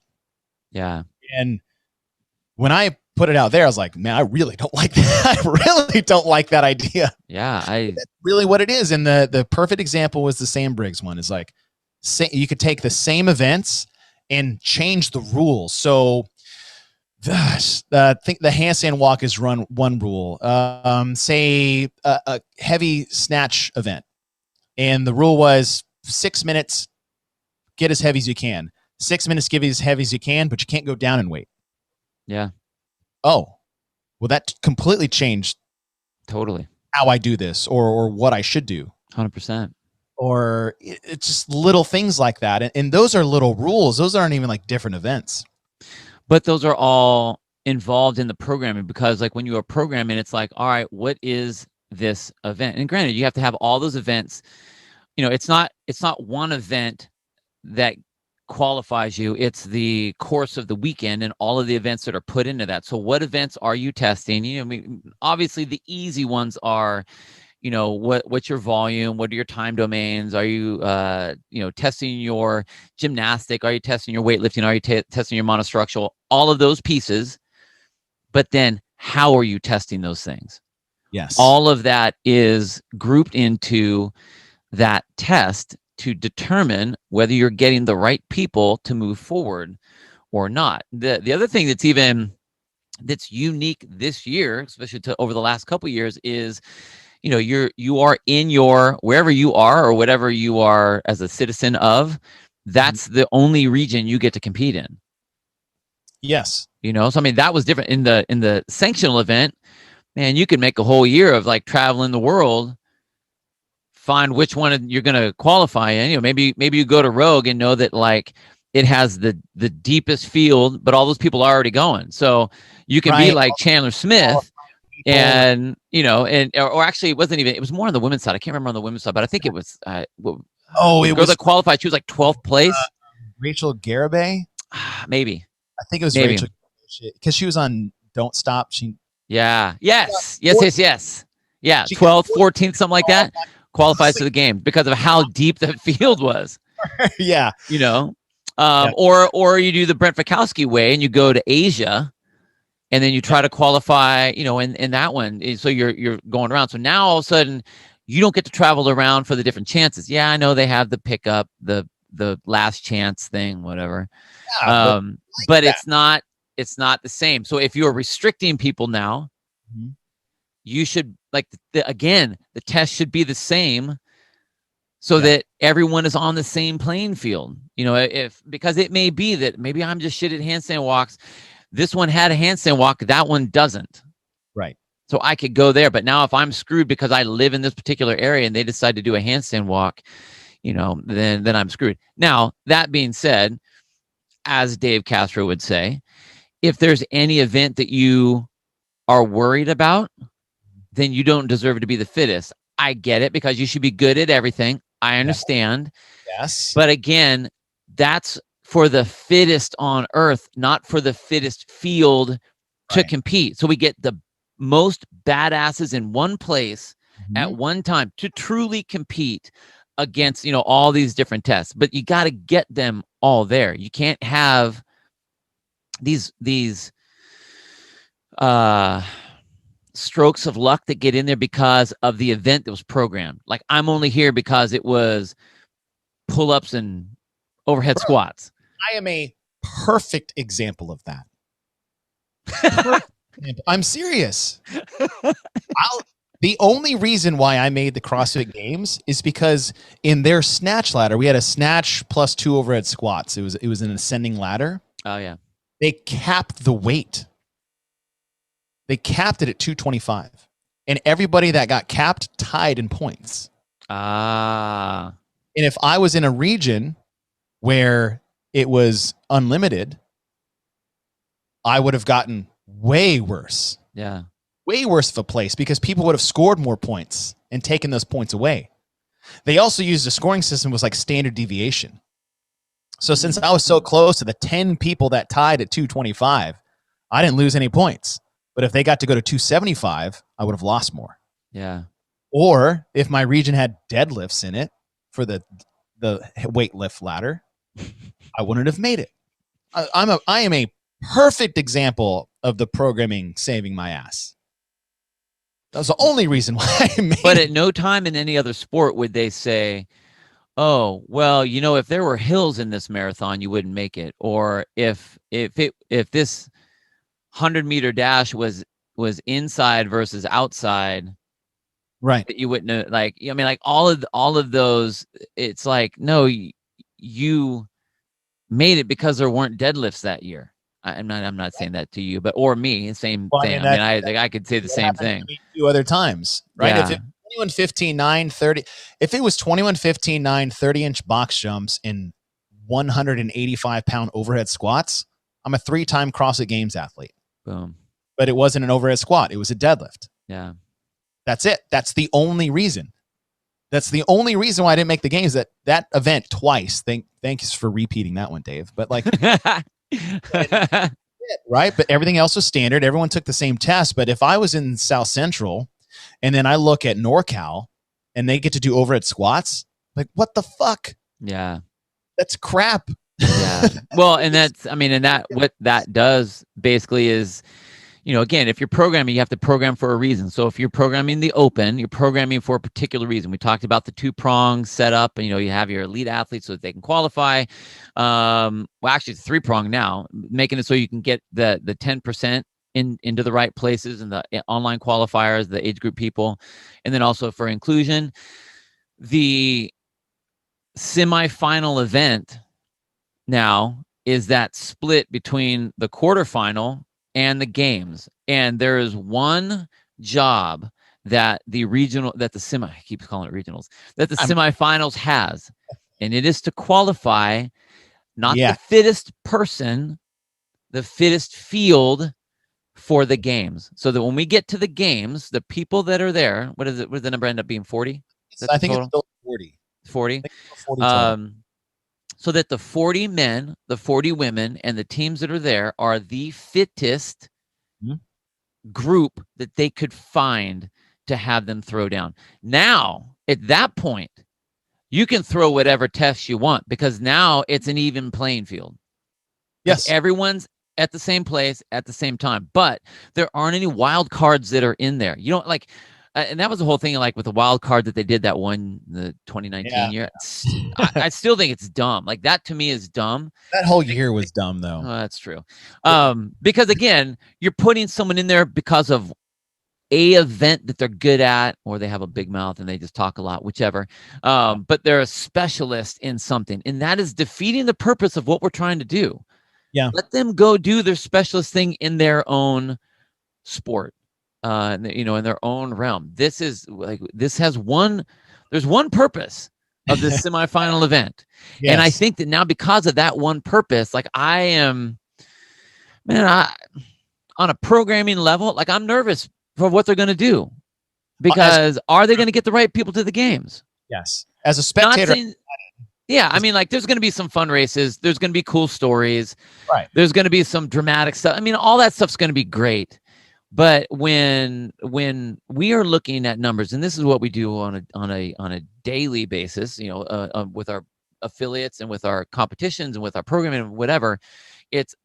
Yeah. And when I put it out there, I was like, man, I really don't like that. I really don't like that idea. Yeah. That's really what it is. And the perfect example was the Sam Briggs one. Is like, you could take the same events and change the rules. So I think the handstand walk is one rule. Say a heavy snatch event, and the rule was 6 minutes, get as heavy as you can. 6 minutes, give as heavy as you can, but you can't go down in weight. Yeah. Oh, well, that completely changed totally how I do this, or what I should do. 100%. Or it's just little things like that. And those are little rules. Those aren't even like different events. But those are all involved in the programming, because like when you are programming, it's like, all right, what is this event? And granted, you have to have all those events. It's not one event that qualifies you. It's the course of the weekend and all of the events that are put into that. So what events are you testing? Obviously the easy ones are, what's your volume? What are your time domains? Are you, testing your gymnastic? Are you testing your weightlifting? Are you testing your monostructural? All of those pieces. But then how are you testing those things? Yes. All of that is grouped into that test to determine whether you're getting the right people to move forward or not. The other thing that's unique this year, especially over the last couple of years, is you are in your wherever you are or whatever you are as a citizen of, that's the only region you get to compete in. Yes. So I mean, that was different in the sanctional event. Man, you could make a whole year of like traveling the world, find which one you're going to qualify in. Maybe you go to Rogue and know that like it has the deepest field, but all those people are already going. So you can be like Chandler Smith, and or actually it was more on the women's side. I can't remember on the women's side, but I think it was it was that qualified. She was like 12th place. Rachel Garibay, maybe. I think it was Rachel, because she was on Don't Stop. Yes. Yeah, 12th, 14th, something like that. Qualifies to the game because of how deep the field was. Yeah. Or you do the Brent Fikowski way and you go to Asia and then you try to qualify, in that one. So you're going around. So now all of a sudden you don't get to travel around for the different chances. Yeah, I know they have the pickup, the last chance thing, whatever. Yeah, but it's not the same. So if you're restricting people now, you should the test should be the same so that everyone is on the same playing field. Because it may be that maybe I'm just shit at handstand walks. This one had a handstand walk. That one doesn't. Right. So I could go there. But now if I'm screwed because I live in this particular area and they decide to do a handstand walk, then I'm screwed. Now, that being said, as Dave Castro would say, if there's any event that you are worried about, then you don't deserve to be the fittest. I get it, because you should be good at everything. I understand. Yes. But again, that's for the fittest on earth, not for the fittest field to compete. So we get the most badasses in one place at one time to truly compete against, all these different tests. But you got to get them all there. You can't have these strokes of luck that get in there because of the event that was programmed. Like, I'm only here because it was pull-ups and overhead squats. I am a perfect example of that. I'm serious. The only reason why I made the CrossFit Games is because in their snatch ladder, we had a snatch plus 2 overhead squats. It was an ascending ladder. Oh yeah. They capped the weight. They capped it at 225. And everybody that got capped tied in points. Ah. And if I was in a region where it was unlimited, I would have gotten way worse. Yeah. Way worse of a place, because people would have scored more points and taken those points away. They also used a scoring system was like standard deviation. So since I was so close to the 10 people that tied at 225, I didn't lose any points. But if they got to go to 275, I would have lost more. Yeah. Or if my region had deadlifts in it for the weight lift ladder, I wouldn't have made it. I am a perfect example of the programming saving my ass. That was the only reason why I made it. But at no time in any other sport would they say, oh, well, if there were hills in this marathon, you wouldn't make it. Or if this 100-meter dash was inside versus outside, right? That you wouldn't like. All of those. It's like, no, you made it because there weren't deadlifts that year. I'm not saying that to you, but or me, same thing. I could say the same thing. 2 other times, right? Yeah. If it 21, 15, 9, 30, if it was 21, 15, 9, 30-inch box jumps in 185-pound overhead squats, I'm a 3-time CrossFit Games athlete. Boom. But it wasn't an overhead squat. It was a deadlift. Yeah. That's it. That's the only reason. That's the only reason why I didn't make the games, that event twice. Thanks for repeating that one, Dave. But like, right? But everything else was standard. Everyone took the same test. But if I was in South Central and then I look at NorCal and they get to do overhead squats, like, what the fuck? Yeah. That's crap. Yeah. Well, and what that does basically is, again, if you're programming, you have to program for a reason. So if you're programming the open, you're programming for a particular reason. We talked about the 2-prong setup, and, you have your elite athletes so that they can qualify. Well, actually it's 3-prong now, making it so you can get the 10% into the right places and the online qualifiers, the age group people. And then also for inclusion, the semifinal event now is that split between the quarterfinal and the games. And there is one job that the semifinals has, and it is to qualify not the fittest person, the fittest field for the games. So that when we get to the games, the people that are there, what does the number end up being? 40? I think it's still 40. 40. So that the 40 men, the 40 women, and the teams that are there are the fittest group that they could find to have them throw down. Now, at that point, you can throw whatever tests you want, because now it's an even playing field. Yes. Everyone's at the same place at the same time, but there aren't any wild cards that are in there. You don't like... and that was the whole thing, like with the wild card that they did that one, the 2019 year. I still think it's dumb. Like, that to me is dumb. That whole year was dumb, though. Oh, that's true. Because again, you're putting someone in there because of a event that they're good at, or they have a big mouth and they just talk a lot, whichever. But they're a specialist in something, and that is defeating the purpose of what we're trying to do. Yeah. Let them go do their specialist thing in their own sport, you know, in their own realm. This is like, there's one purpose of this semifinal event. Yes. And I think that now, because of that one purpose, like on a programming level, like I'm nervous for what they're going to do, because are they going to get the right people to the games? Yes. As a spectator. Yeah, I mean, like, there's going to be some fun races. There's going to be cool stories. Right. There's going to be some dramatic stuff. I mean, all that stuff's going to be great. But when we are looking at numbers, and this is what we do on a daily basis, you know, with our affiliates and with our competitions and with our programming and whatever, it's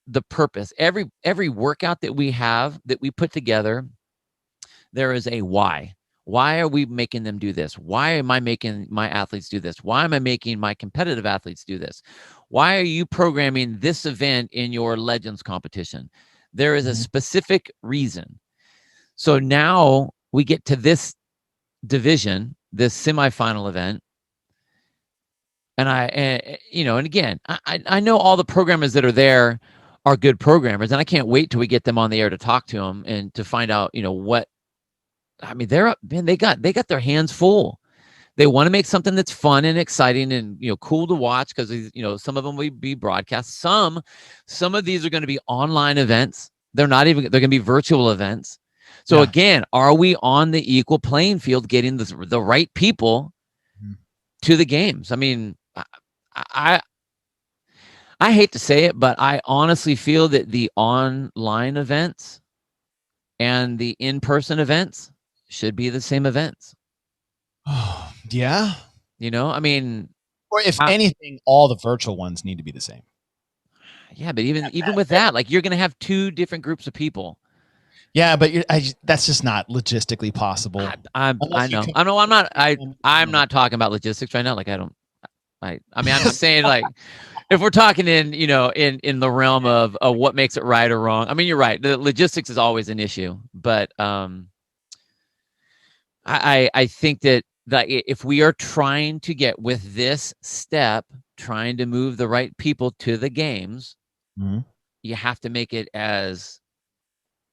the purpose. Every workout that we have, that we put together, there is a why. Why are we making them do this? Why am I making my athletes do this? Why am I making my competitive athletes do this? Why are you programming this event in your Legends competition? There is a specific reason. So now we get to this division, this semifinal event. And you know, and again, I know all the programmers that are there are good programmers, and I can't wait till we get them on the air to talk to them and to find out, you know, what, I mean, they got their hands full. They want to make something that's fun and exciting and, you know, cool to watch, because, you know, some of them will be broadcast. Some of these are going to be online events. They're going to be virtual events. So again, are we on the equal playing field, getting the right people to the games? I mean, I hate to say it, but I honestly feel that the online events and the in-person events should be the same events. Oh, yeah. You know, I mean, or if anything, all the virtual ones need to be the same. Yeah, but even with that, like, you're going to have two different groups of people. Yeah, but that's just not logistically possible. I know. I'm not talking about logistics right now. Like, I mean, I'm just saying, like, if we're talking in, you know, in the realm of what makes it right or wrong. I mean, you're right. The logistics is always an issue, but I think that if we are trying to get, with this step, trying to move the right people to the games, you have to make it as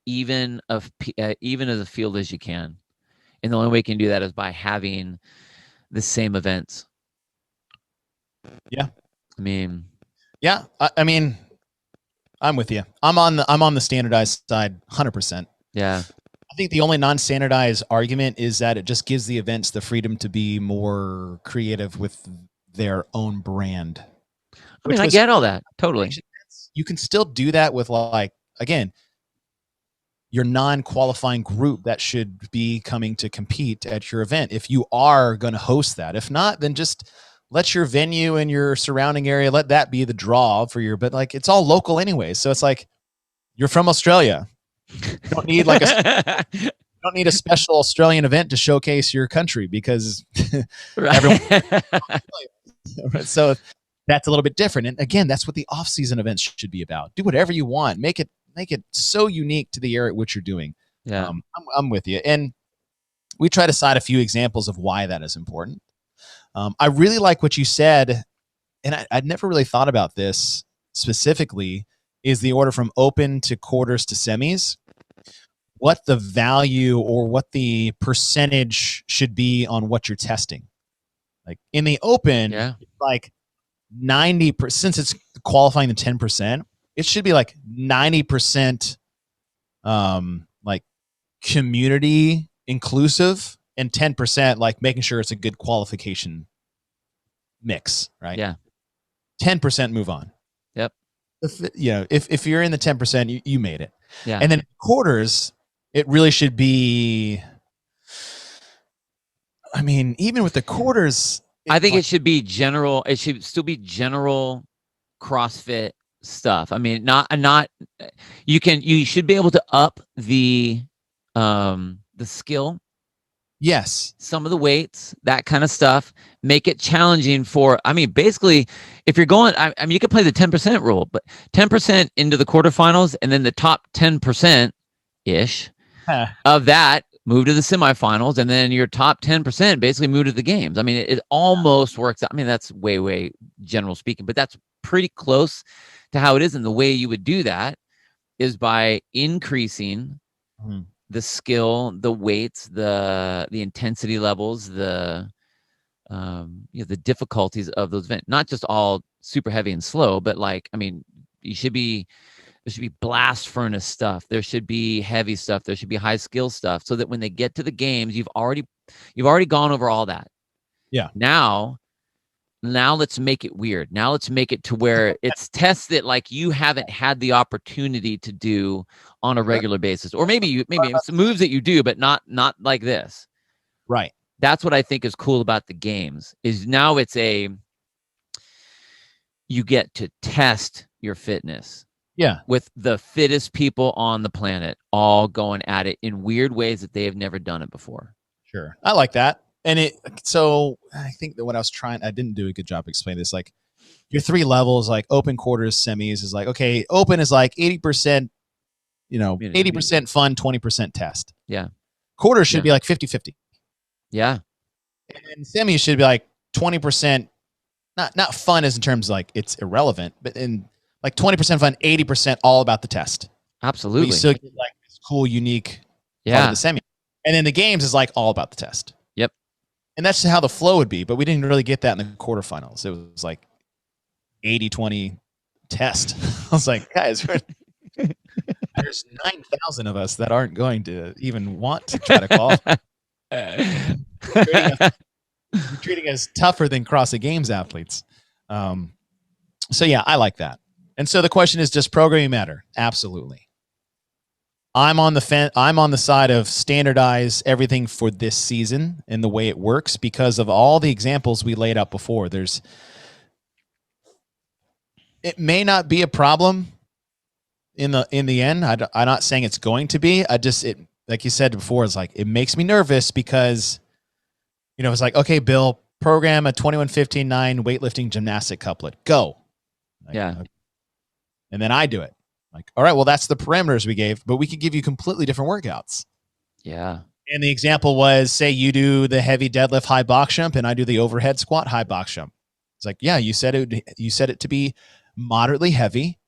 even as a field as you can. And the only way you can do that is by having the same events. Yeah. I mean, yeah. I mean, I'm with you. I'm on the standardized side 100%. Yeah. I think the only non-standardized argument is that it just gives the events the freedom to be more creative with their own brand. I mean, I get all that. Totally. You can still do that with, like, again, your non-qualifying group that should be coming to compete at your event, if you are going to host that. If not, then just let your venue and your surrounding area, let that be the draw for your, but like, it's all local anyway. So it's like, you're from Australia. You don't need like you don't need a special Australian event to showcase your country, because everyone. So that's a little bit different. And again, that's what the off-season events should be about. Do whatever you want. Make it so unique to the area at which you're doing. Yeah. I'm with you. And we try to cite a few examples of why that is important. I really like what you said, and I'd never really thought about this specifically, is the order from open to quarters to semis. What the value or what the percentage should be on what you're testing. Like in the open, like 90%, since it's qualifying the 10%, it should be like 90% like community inclusive, and 10% like making sure it's a good qualification mix, right? Yeah. 10% move on. Yep. If you're in the 10%, you made it. Yeah. And then quarters, it really should be, I mean, even with the quarters, I think it should be general. It should still be general CrossFit stuff. I mean, you should be able to up the skill. Yes. Some of the weights, that kind of stuff, make it challenging for, I mean, basically, if you're going, I mean, you could play the 10% rule, but 10% into the quarterfinals, and then the top 10%-ish of that move to the semifinals, and then your top 10% basically move to the games. I mean, it almost works out. I mean, that's way general speaking, but that's pretty close to how it is. And the way you would do that is by increasing the skill, the weights, the intensity levels, the the difficulties of those events. Not just all super heavy and slow, but like, I mean, there should be blast furnace stuff. There should be heavy stuff. There should be high skill stuff, so that when they get to the games, you've already gone over all that. Yeah. Now let's make it weird. Now let's make it to where it's tests that like you haven't had the opportunity to do on a regular basis, or maybe it's moves that you do, but not like this. Right. That's what I think is cool about the games. Is now you get to test your fitness. Yeah. With the fittest people on the planet, all going at it in weird ways that they have never done it before. Sure. I like that. And so I think that what I didn't do a good job explaining this. Like your 3 levels, like open, quarters, semis is like, okay, open is like 80%, 80% fun, 20% test. Yeah. Quarters should be like 50-50. Yeah. And semis should be like 20%, not fun as in terms of like it's irrelevant, but in like 20% fun, 80% all about the test. Absolutely. But you still get like this cool, unique part of the semi. And then the games is like all about the test. Yep. And that's how the flow would be, but we didn't really get that in the quarterfinals. It was like 80-20 test. I was like, guys, there's 9,000 of us that aren't going to even want to try to qualify. You're treating us tougher than CrossFit Games athletes. So yeah, I like that. And so the question is, does programming matter? Absolutely. I'm on the side of standardize everything for this season and the way it works because of all the examples we laid out before. It may not be a problem in the end. I'm not saying it's going to be. Like you said before, it's like, it makes me nervous because, it's like, okay, Bill, program a 21-15-9 weightlifting gymnastic couplet. Go. Like, yeah. And then I do it. Like, all right, well, that's the parameters we gave, but we could give you completely different workouts. Yeah. And the example was, say you do the heavy deadlift, high box jump, and I do the overhead squat, high box jump. It's like, yeah, you said it to be moderately heavy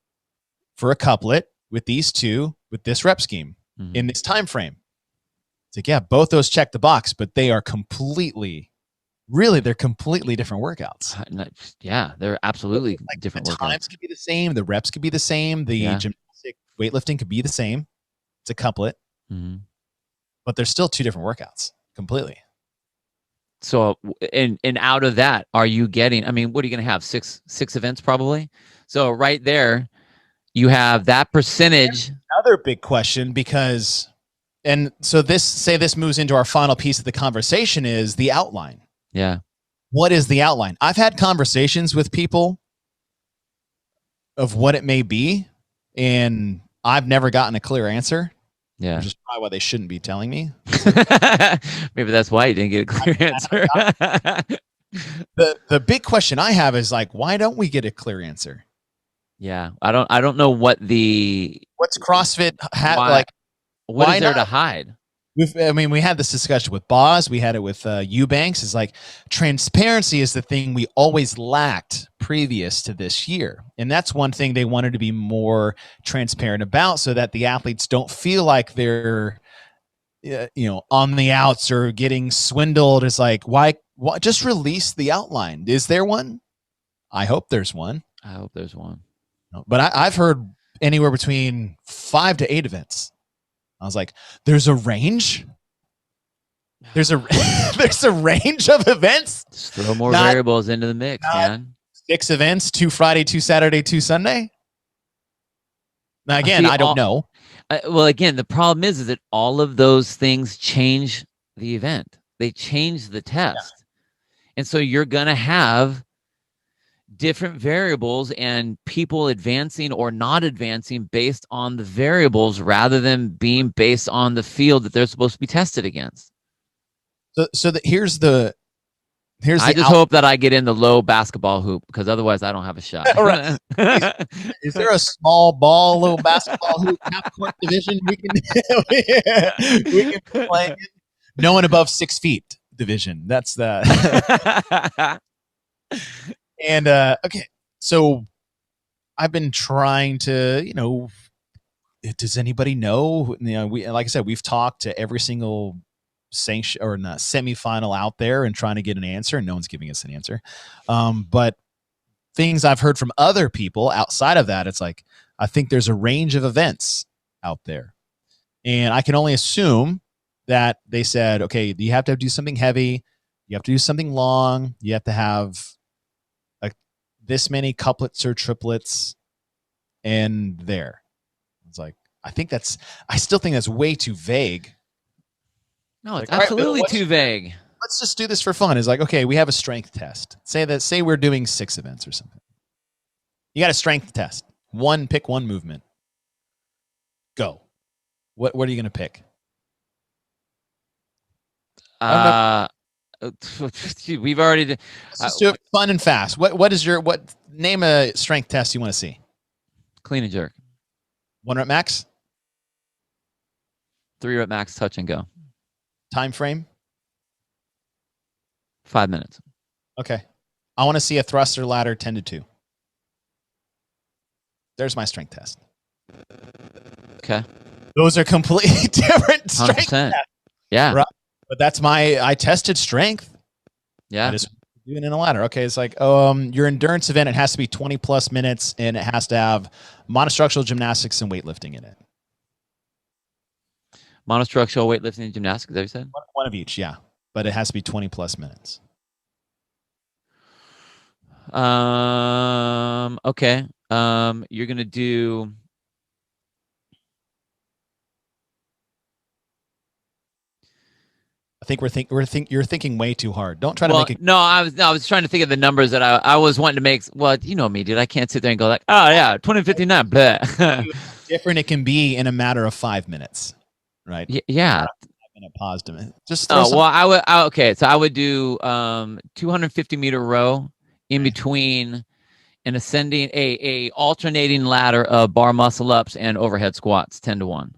for a couplet with these two, with this rep scheme in this time frame. It's like, yeah, both those check the box, but they are completely different workouts. Yeah, they're absolutely like different the workouts. Times could be the same. The reps could be the same. The gymnastic weightlifting could be the same. It's a couplet, but there's still 2 different workouts completely. So, and out of that, are you getting, I mean, what are you going to have? Six events probably. So right there, you have that percentage. Another big question so this moves into our final piece of the conversation is the outline. Yeah. What is the outline? I've had conversations with people of what it may be, and I've never gotten a clear answer. Yeah. Which is probably why they shouldn't be telling me. Maybe that's why you didn't get a clear answer. The big question I have is like, why don't we get a clear answer? Yeah. I don't know what's CrossFit what is there to hide? We had this discussion with Boz. We had it with Eubanks. It's like transparency is the thing we always lacked previous to this year. And that's one thing they wanted to be more transparent about so that the athletes don't feel like they're, on the outs or getting swindled. It's like, why just release the outline? Is there one? I hope there's one. But I've heard anywhere between 5 to 8 events. I was like, there's a range? There's a range of events? Just throw more variables into the mix, man. 6 events, 2 Friday, 2 Saturday, 2 Sunday? Now, again, I don't know. Well, again, the problem is that all of those things change the event. They change the test. Yeah. And so you're going to have different variables and people advancing or not advancing based on the variables rather than being based on the field that they're supposed to be tested against. So here's I just hope that I get in the low basketball hoop because otherwise I don't have a shot. Right. Is there a small ball, little basketball hoop, half court division we can play in? No one above 6 feet division. That's the. And okay, so I've been trying to, does anybody know? We, like I said, we've talked to every single sanction or not semifinal out there and trying to get an answer, and no one's giving us an answer. But things I've heard from other people outside of that, it's like, I think there's a range of events out there. And I can only assume that they said, okay, you have to do something heavy. You have to do something long. You have to have this many couplets or triplets. And there. It's like, I still think that's way too vague. No, it's like, absolutely too vague. Let's just do this for fun. It's like, okay, we have a strength test. Say we're doing 6 events or something. You got a strength test. Pick one movement. Go. What are you going to pick? We've already. Let's just do it fun and fast. Name a strength test you want to see? Clean and jerk. 1 rep max? 3 rep max, touch and go. Time frame? 5 minutes. Okay. I want to see a thruster ladder 10 to 2. There's my strength test. Okay. Those are completely different strength tests. Yeah. Right? But I tested strength. Yeah. I just doing in a ladder. Okay. It's like, your endurance event, it has to be 20 plus minutes and it has to have monostructural gymnastics and weightlifting in it. Monostructural weightlifting and gymnastics, is that what you said? One of each, yeah. But it has to be 20 plus minutes. Okay. You're going to do. I think you're thinking way too hard. Don't try to make it. No, I was trying to think of the numbers that I was wanting to make. Well, you know me, dude. I can't sit there and go like, oh yeah, 2059. Different it can be in a matter of 5 minutes, right? Yeah. 5-minute pause to it. Just okay. So I would do 250 meter row in between an ascending a alternating ladder of bar muscle ups and overhead squats 10 to 1.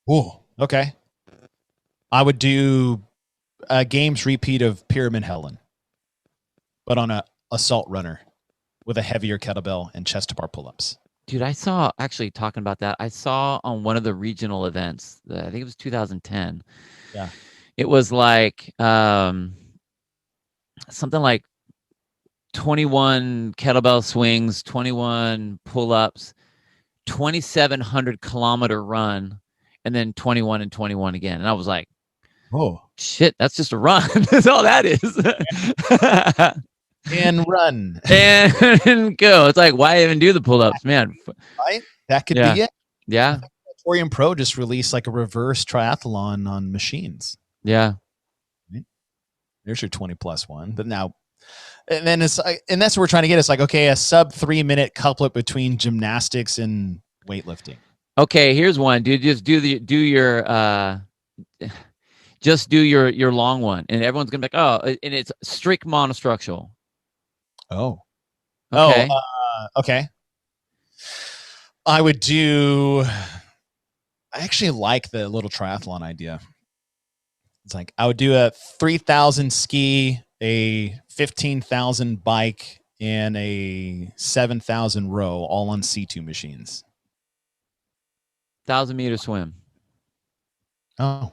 Oh, okay. I would do a games repeat of Pyramid Helen, but on a assault runner with a heavier kettlebell and chest to bar pull-ups. Dude, I saw, actually talking about that, I saw on one of the regional events, I think it was 2010. Yeah. It was like something like 21 kettlebell swings, 21 pull-ups, 2,700 kilometer run, and then 21 and 21 again. And I was like, oh shit, that's just a run. That's all that is. And run. And go. It's like, why even do the pull-ups, man? Right? That could be it. Yeah. Torium Pro just released like a reverse triathlon on machines. Yeah. Right? There's your 20 plus one. But now, and then and that's what we're trying to get. It's like, okay, a sub 3 minute couplet between gymnastics and weightlifting. Okay, here's one, dude. Just do your long one, and everyone's gonna be like, oh, and it's strict monostructural. Oh. Okay. Okay. I would do. I actually like the little triathlon idea. It's like I would do a 3,000 ski, a 15,000 bike, and a 7,000 row, all on C2 machines. 1,000-meter swim. Oh,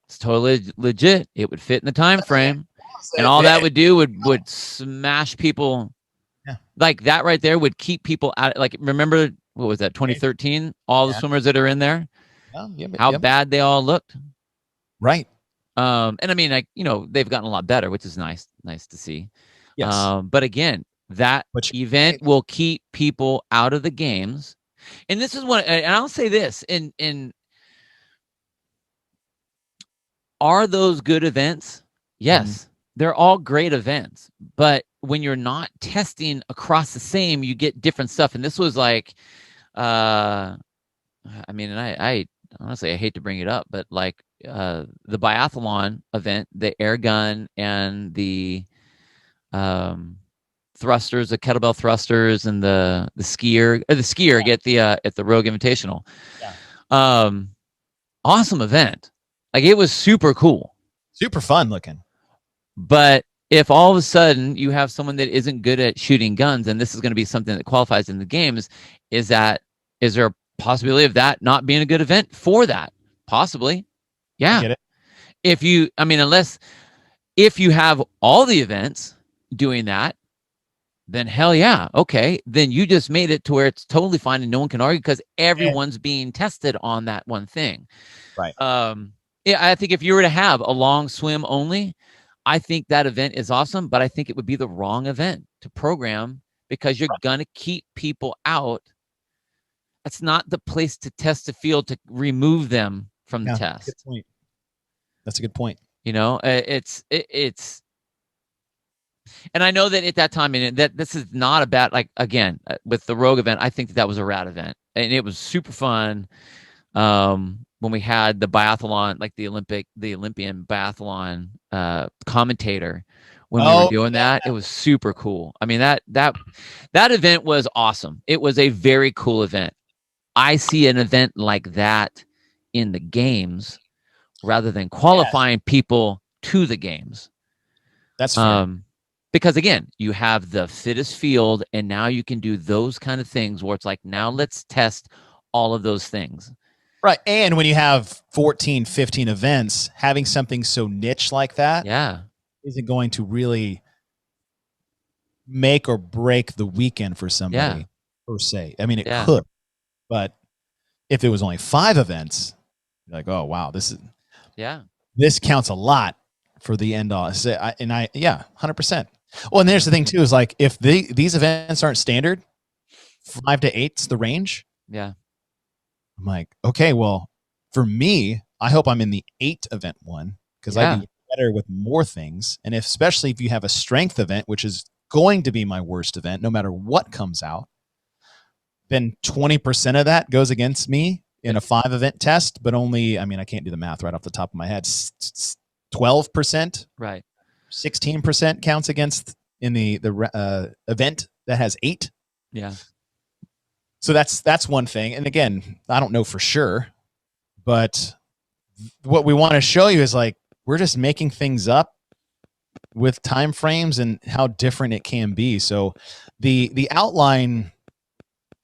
it's totally legit. It would fit in the time frame, and all that would do would smash people. Yeah. Like that right there would keep people out. Like, remember what was that? 2013. All the swimmers that are in there. How bad they all looked. Right. And I mean, like, they've gotten a lot better, which is nice to see. Yes. But again, that event will keep people out of the games. And this is what, and I'll say this, in are those good events? Yes, they're all great events. But when you're not testing across the same, you get different stuff. And this was like, I mean, and I honestly, I hate to bring it up, but like the biathlon event, the air gun and the thrusters, the kettlebell thrusters, and the skier get the at the Rogue Invitational. Yeah. Awesome event. Like, it was super cool, super fun looking. but if all of a sudden you have someone that isn't good at shooting guns, and this is going to be something that qualifies in the games, is there a possibility of that not being a good event for that? Possibly. Yeah. I get it. Unless if you have all the events doing that, then hell yeah. Okay. Then you just made it to where it's totally fine and no one can argue because everyone's being tested on that one thing. Right. Yeah, I think if you were to have a long swim only, I think that event is awesome, but I think it would be the wrong event to program because you're going to keep people out. That's not the place to test the field to remove them from the test. Good point. That's a good point. It's and I know that at that time, and that this is not a bad, like, again, with the Rogue event, I think that was a rad event. And it was super fun when we had the biathlon, like the Olympian biathlon commentator when we were doing that. It was super cool. I mean, that event was awesome. It was a very cool event. I see an event like that in the games rather than qualifying people to the games. That's fair. Because again, you have the fittest field, and now you can do those kind of things where it's like, now let's test all of those things. Right. And when you have 14, 15 events, having something so niche like that isn't going to really make or break the weekend for somebody per se. I mean, it could, but if it was only 5 events, like, oh, wow, this counts a lot for the end all. 100%. Well, and there's the thing too, is like, if these events aren't standard, 5 to 8's the range. Yeah. I'm like, okay, well, for me, I hope I'm in the 8 event one because I do better with more things. And especially if you have a strength event, which is going to be my worst event, no matter what comes out, then 20% of that goes against me in a 5 event test, but only, I mean, I can't do the math right off the top of my head. 12%, right? 16% counts against in the event that has 8. Yeah. So that's one thing. And again, I don't know for sure, but what we want to show you is like, we're just making things up with time frames and how different it can be. So the outline,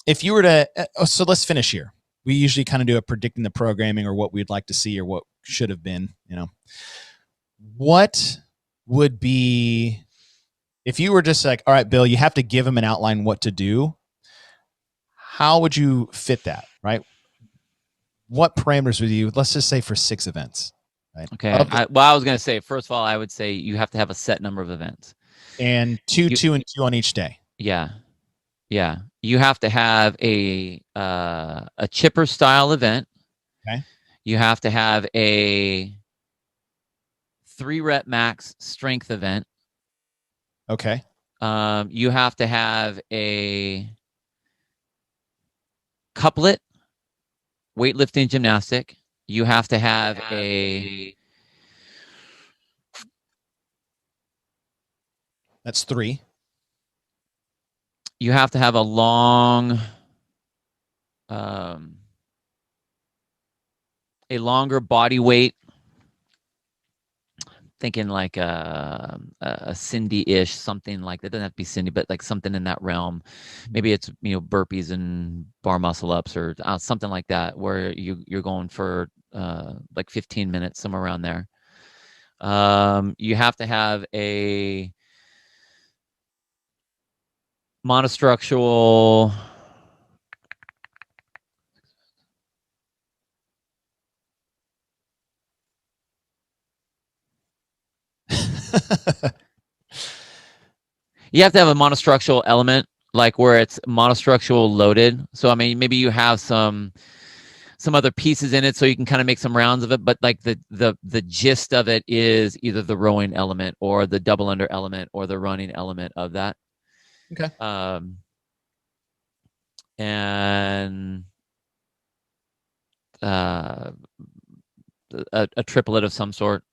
if you were to, so let's finish here. We usually kind of do a predicting the programming or what we'd like to see or what should have been, what would be, if you were just like, all right, Bill, you have to give him an outline what to do. How would you fit that, right? What parameters would you, let's just say for 6 events, right? Okay. I was going to say, first of all, I would say you have to have a set number of events. And 2 and 2 on each day. Yeah. Yeah. You have to have a chipper style event. Okay. You have to have a 3 rep max strength event. Okay. You have to have a couplet weightlifting gymnastic. You have to have that's 3. You have to have a long a longer body weight, thinking like a Cindy-ish, something like that. It doesn't have to be Cindy, but like something in that realm. Maybe it's burpees and bar muscle ups or something like that, where you're going for like 15 minutes, somewhere around there. You have to have a monostructural you have to have a monostructural element, like where it's monostructural loaded. So I mean, maybe you have some other pieces in it, so you can kind of make some rounds of it. But like the gist of it is either the rowing element or the double under element or the running element of that. Okay. And a triplet of some sort.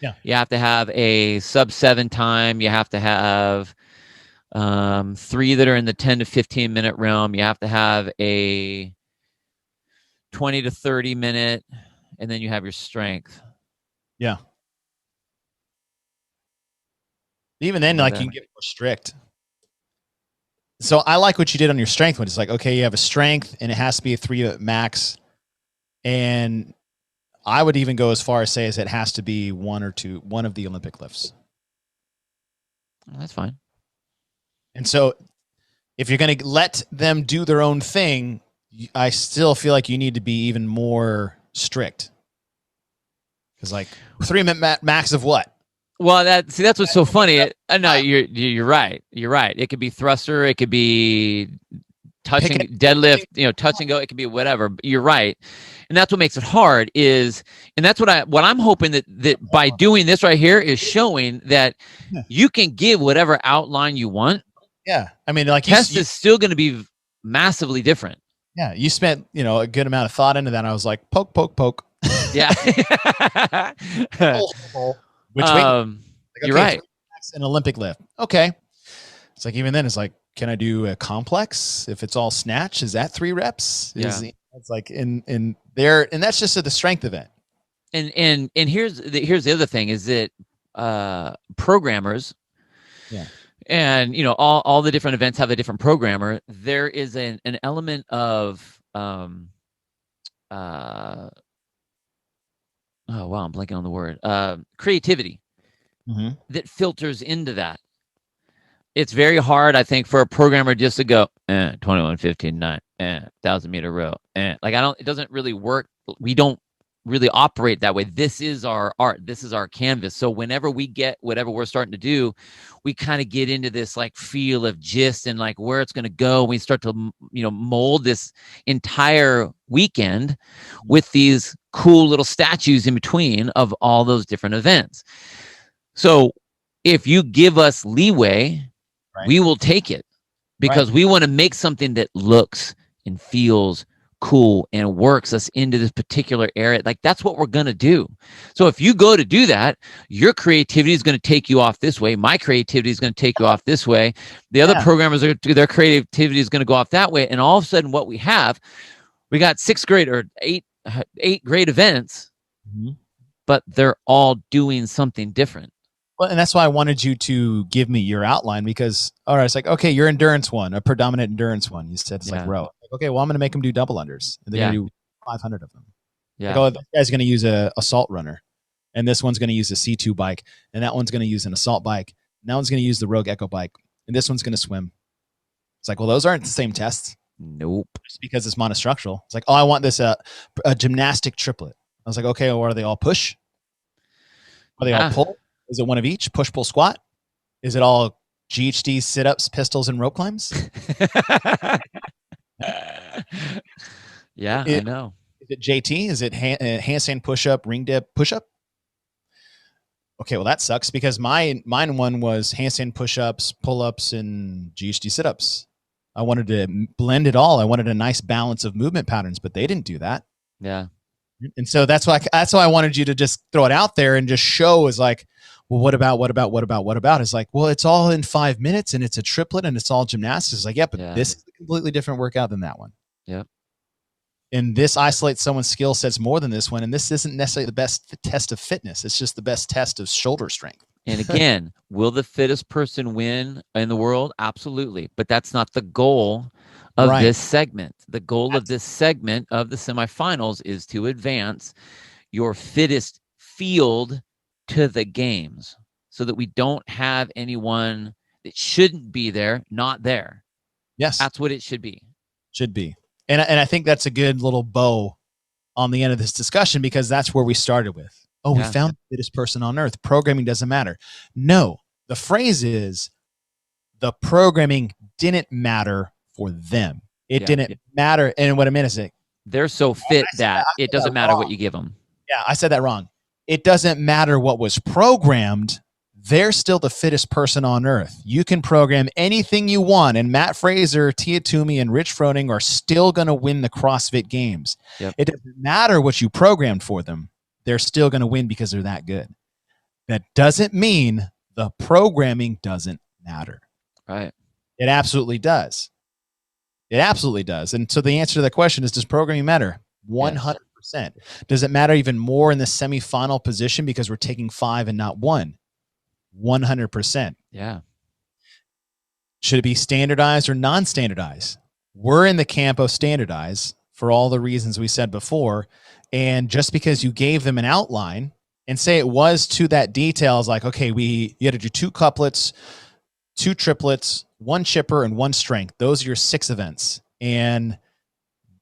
Yeah. You have to have a sub 7 time. You have to have 3 that are in the 10 to 15 minute realm. You have to have a 20 to 30 minute, and then you have your strength. Yeah. Even then, like you can get more strict. So I like what you did on your strength one. It's like, okay, you have a strength and it has to be a 3 max. And I would even go as far as say as it has to be one of the Olympic lifts. That's fine. And so if you're going to let them do their own thing, I still feel like you need to be even more strict. Because like 3 max of what? Well, that's what's so funny. No, you're right. You're right. It could be thruster. It could be touching, deadlift. Touch and go. It could be whatever. You're right, and that's what makes it hard. And that's what I'm hoping that by doing this right here is showing that you can give whatever outline you want. Yeah, I mean, like test is still going to be massively different. Yeah, you spent a good amount of thought into that. I was like, poke, poke, poke. Yeah. Which way? Like, you're right. An Olympic lift. Okay. It's like, even then it's like, can I do a complex? If it's all snatch, is that 3 reps? Yeah. It's like in there. And that's just at the strength event. And here's the other thing is that programmers, and all the different events have a different programmer. There is an element of oh wow, I'm blanking on the word. Creativity that filters into that. It's very hard, I think, for a programmer just to go 21, 15, 9, 1,000-meter row. It doesn't really work. We don't really operate that way. This is our art. This is our canvas. So whenever we get whatever we're starting to do, we kind of get into this like feel of gist and like where it's going to go. We start to mold this entire weekend with these cool little statues in between of all those different events. So if you give us leeway, we will take it because we want to make something that looks and feels cool and works us into this particular area. Like that's what we're going to do. So if you go to do that, your creativity is going to take you off this way. My creativity is going to take you off this way. The other programmers, their creativity is going to go off that way. And all of a sudden what we got 6 grade or 8 grade events, but they're all doing something different. Well, and that's why I wanted you to give me your outline because, all right, it's like, okay, your endurance one, a predominant endurance one. You said it's like row. Okay, well, I'm going to make them do double unders. And they're going to do 500 of them. Yeah. Like, this guy's going to use a assault runner. And this one's going to use a C2 bike. And that one's going to use an assault bike. And that one's going to use the Rogue Echo bike. And this one's going to swim. It's like, well, those aren't the same tests. Nope. Just because it's monostructural. It's like, oh, I want this a gymnastic triplet. I was like, okay, well, are they all push? Are they all pull? Is it one of each? Push, pull, squat? Is it all GHD sit-ups, pistols, and rope climbs? Yeah, I know. Is it JT? Is it handstand push-up, ring dip, push-up? Okay, well, that sucks because mine one was handstand push-ups, pull-ups, and GHD sit-ups. I wanted to blend it all. I wanted a nice balance of movement patterns, but they didn't do that. Yeah. And so that's why I wanted you to just throw it out there and just show is like, well, what about? It's like, well, it's all in 5 minutes and it's a triplet and it's all gymnastics. It's like, yeah, but this is a completely different workout than that one. Yep. And this isolates someone's skill sets more than this one. And this isn't necessarily the best test of fitness. It's just the best test of shoulder strength. And again, will the fittest person win in the world? Absolutely. But that's not the goal of this segment. The goal of this segment of the semifinals is to advance your fittest field to the games so that we don't have anyone that shouldn't be there, not there. Yes. That's what it should be. Should be. And I think that's a good little bow on the end of this discussion because that's where we started with. Oh, we found the fittest person on earth. Programming doesn't matter. No, the phrase is the programming didn't matter for them. It didn't matter. And what I meant is they're so fit that it doesn't matter what you give them. Yeah, I said that wrong. It doesn't matter what was programmed. They're still the fittest person on earth. You can program anything you want, and Matt Fraser, Tia Toomey, and Rich Froning are still going to win the CrossFit Games. Yep. It doesn't matter what you programmed for them. They're still going to win because they're that good. That doesn't mean the programming doesn't matter. Right. It absolutely does. It absolutely does. And so the answer to that question is, does programming matter? 100%. Does it matter even more in the semifinal position because we're taking 5 and not 1? 100%. Yeah. Should it be standardized or non-standardized? We're in the camp of standardized for all the reasons we said before. And just because you gave them an outline and say it was to that detail, is like, okay, you had to do 2 couplets, 2 triplets, 1 chipper, and 1 strength. Those are your 6 events. And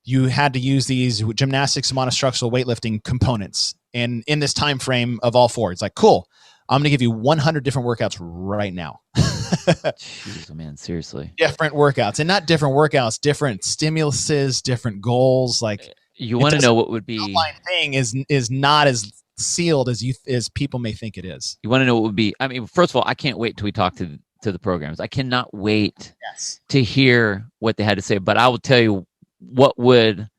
you had to use these gymnastics, monostructural weightlifting components. And in this time frame of all 4, it's like, cool, I'm going to give you 100 different workouts right now. Jeez, man, seriously. Different workouts, and not different workouts, different stimuluses, different goals. Like, you want to know what would be outline thing is not as sealed as people may think it is. You want to know what would be? I mean, first of all, I can't wait till we talk to the programs. I cannot wait to hear what they had to say. But I will tell you what would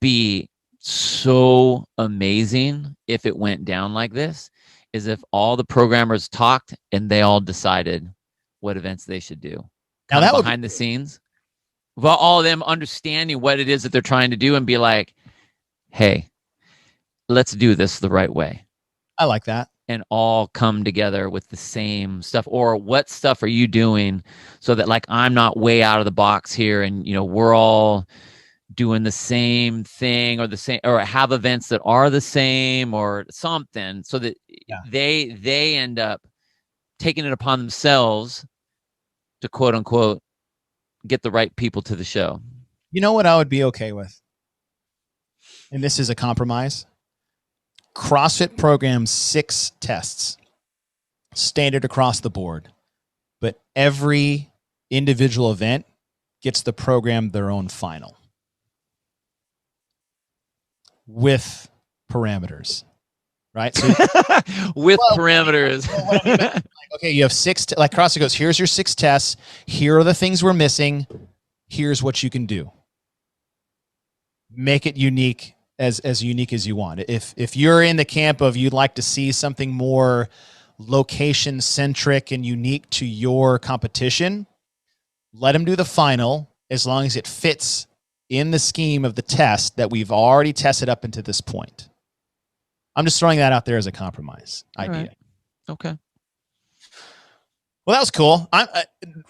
be so amazing if it went down like this is if all the programmers talked and they all decided what events they should do. Now that would behind the scenes, well, all of them understanding what it is that they're trying to do and be like, hey, let's do this the right way. I like that. And all come together with the same stuff. Or what stuff are you doing so that, like, I'm not way out of the box here and, you know, we're all doing the same thing or the same, or have events that are the same or something, so that they end up taking it upon themselves to, quote unquote, get the right people to the show. You know what I would be okay with? And this is a compromise. CrossFit programs 6 tests, standard across the board, but every individual event gets the program their own final with parameters, right? So, with parameters. Okay, you have 6, like CrossFit goes, here's your 6 tests. Here are the things we're missing. Here's what you can do. Make it unique, as unique as you want. If you're in the camp of you'd like to see something more location centric and unique to your competition, let them do the final as long as it fits in the scheme of the test that we've already tested up into this point. I'm just throwing that out there as a compromise idea. Right. Okay. Well, that was cool.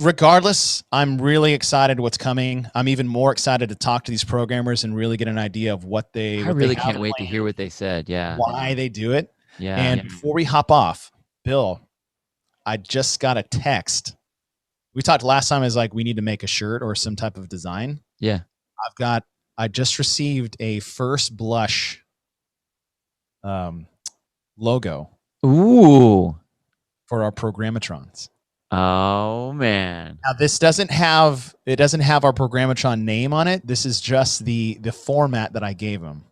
Regardless, I'm really excited what's coming. I'm even more excited to talk to these programmers and really get an idea of what they. I really can't wait to hear what they said. Yeah. Why they do it. Yeah. And before we hop off, Bill, I just got a text. We talked last time is like we need to make a shirt or some type of design. Yeah. I just received a First Blush logo. Ooh. For our Programmatrons. Oh man. Now this doesn't have our Programmatron name on it. This is just the format that I gave them.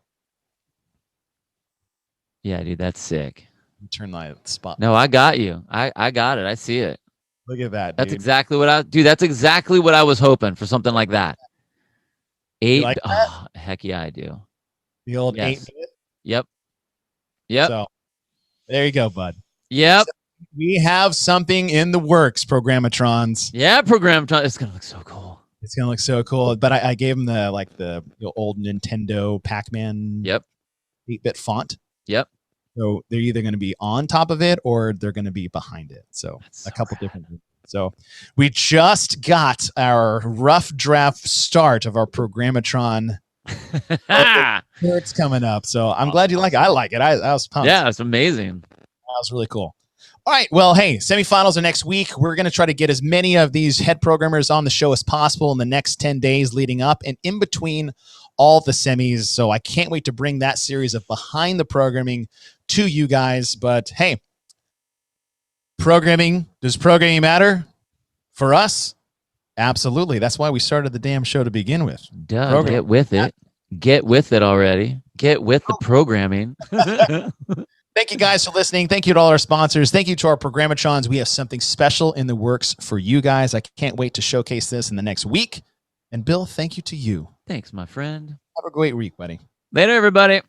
Yeah, dude, that's sick. Turn my spot. No, I got you. I got it. I see it. Look at that. That's exactly what that's exactly what I was hoping for, something like that. 8. Like that? Oh, heck yeah, I do. The old 8-bit. Yep. So there you go, bud. Yep. So we have something in the works, Programmatrons. Yeah, Programmatron. It's gonna look so cool. It's gonna look so cool. But I gave them the old Nintendo Pac-Man. Yep. 8-bit font. Yep. So they're either going to be on top of it or they're going to be behind it. So a couple different. So we just got our rough draft start of our Programmatron. It's coming up. So I'm glad you like it. I like it. I was pumped. Yeah, it's amazing. That was really cool. All right. Well, hey, semifinals are next week. We're going to try to get as many of these head programmers on the show as possible in the next 10 days leading up and in between all the semis. So I can't wait to bring that series of Behind the Programming to you guys. But hey, does programming matter for us? Absolutely. That's why we started the damn show to begin with. Duh, get with it. Get with it already. Get with the programming. Thank you guys for listening. Thank you to all our sponsors. Thank you to our Programmatrons. We have something special in the works for you guys. I can't wait to showcase this in the next week. And Bill, thank you to you. Thanks, my friend. Have a great week, buddy. Later, everybody.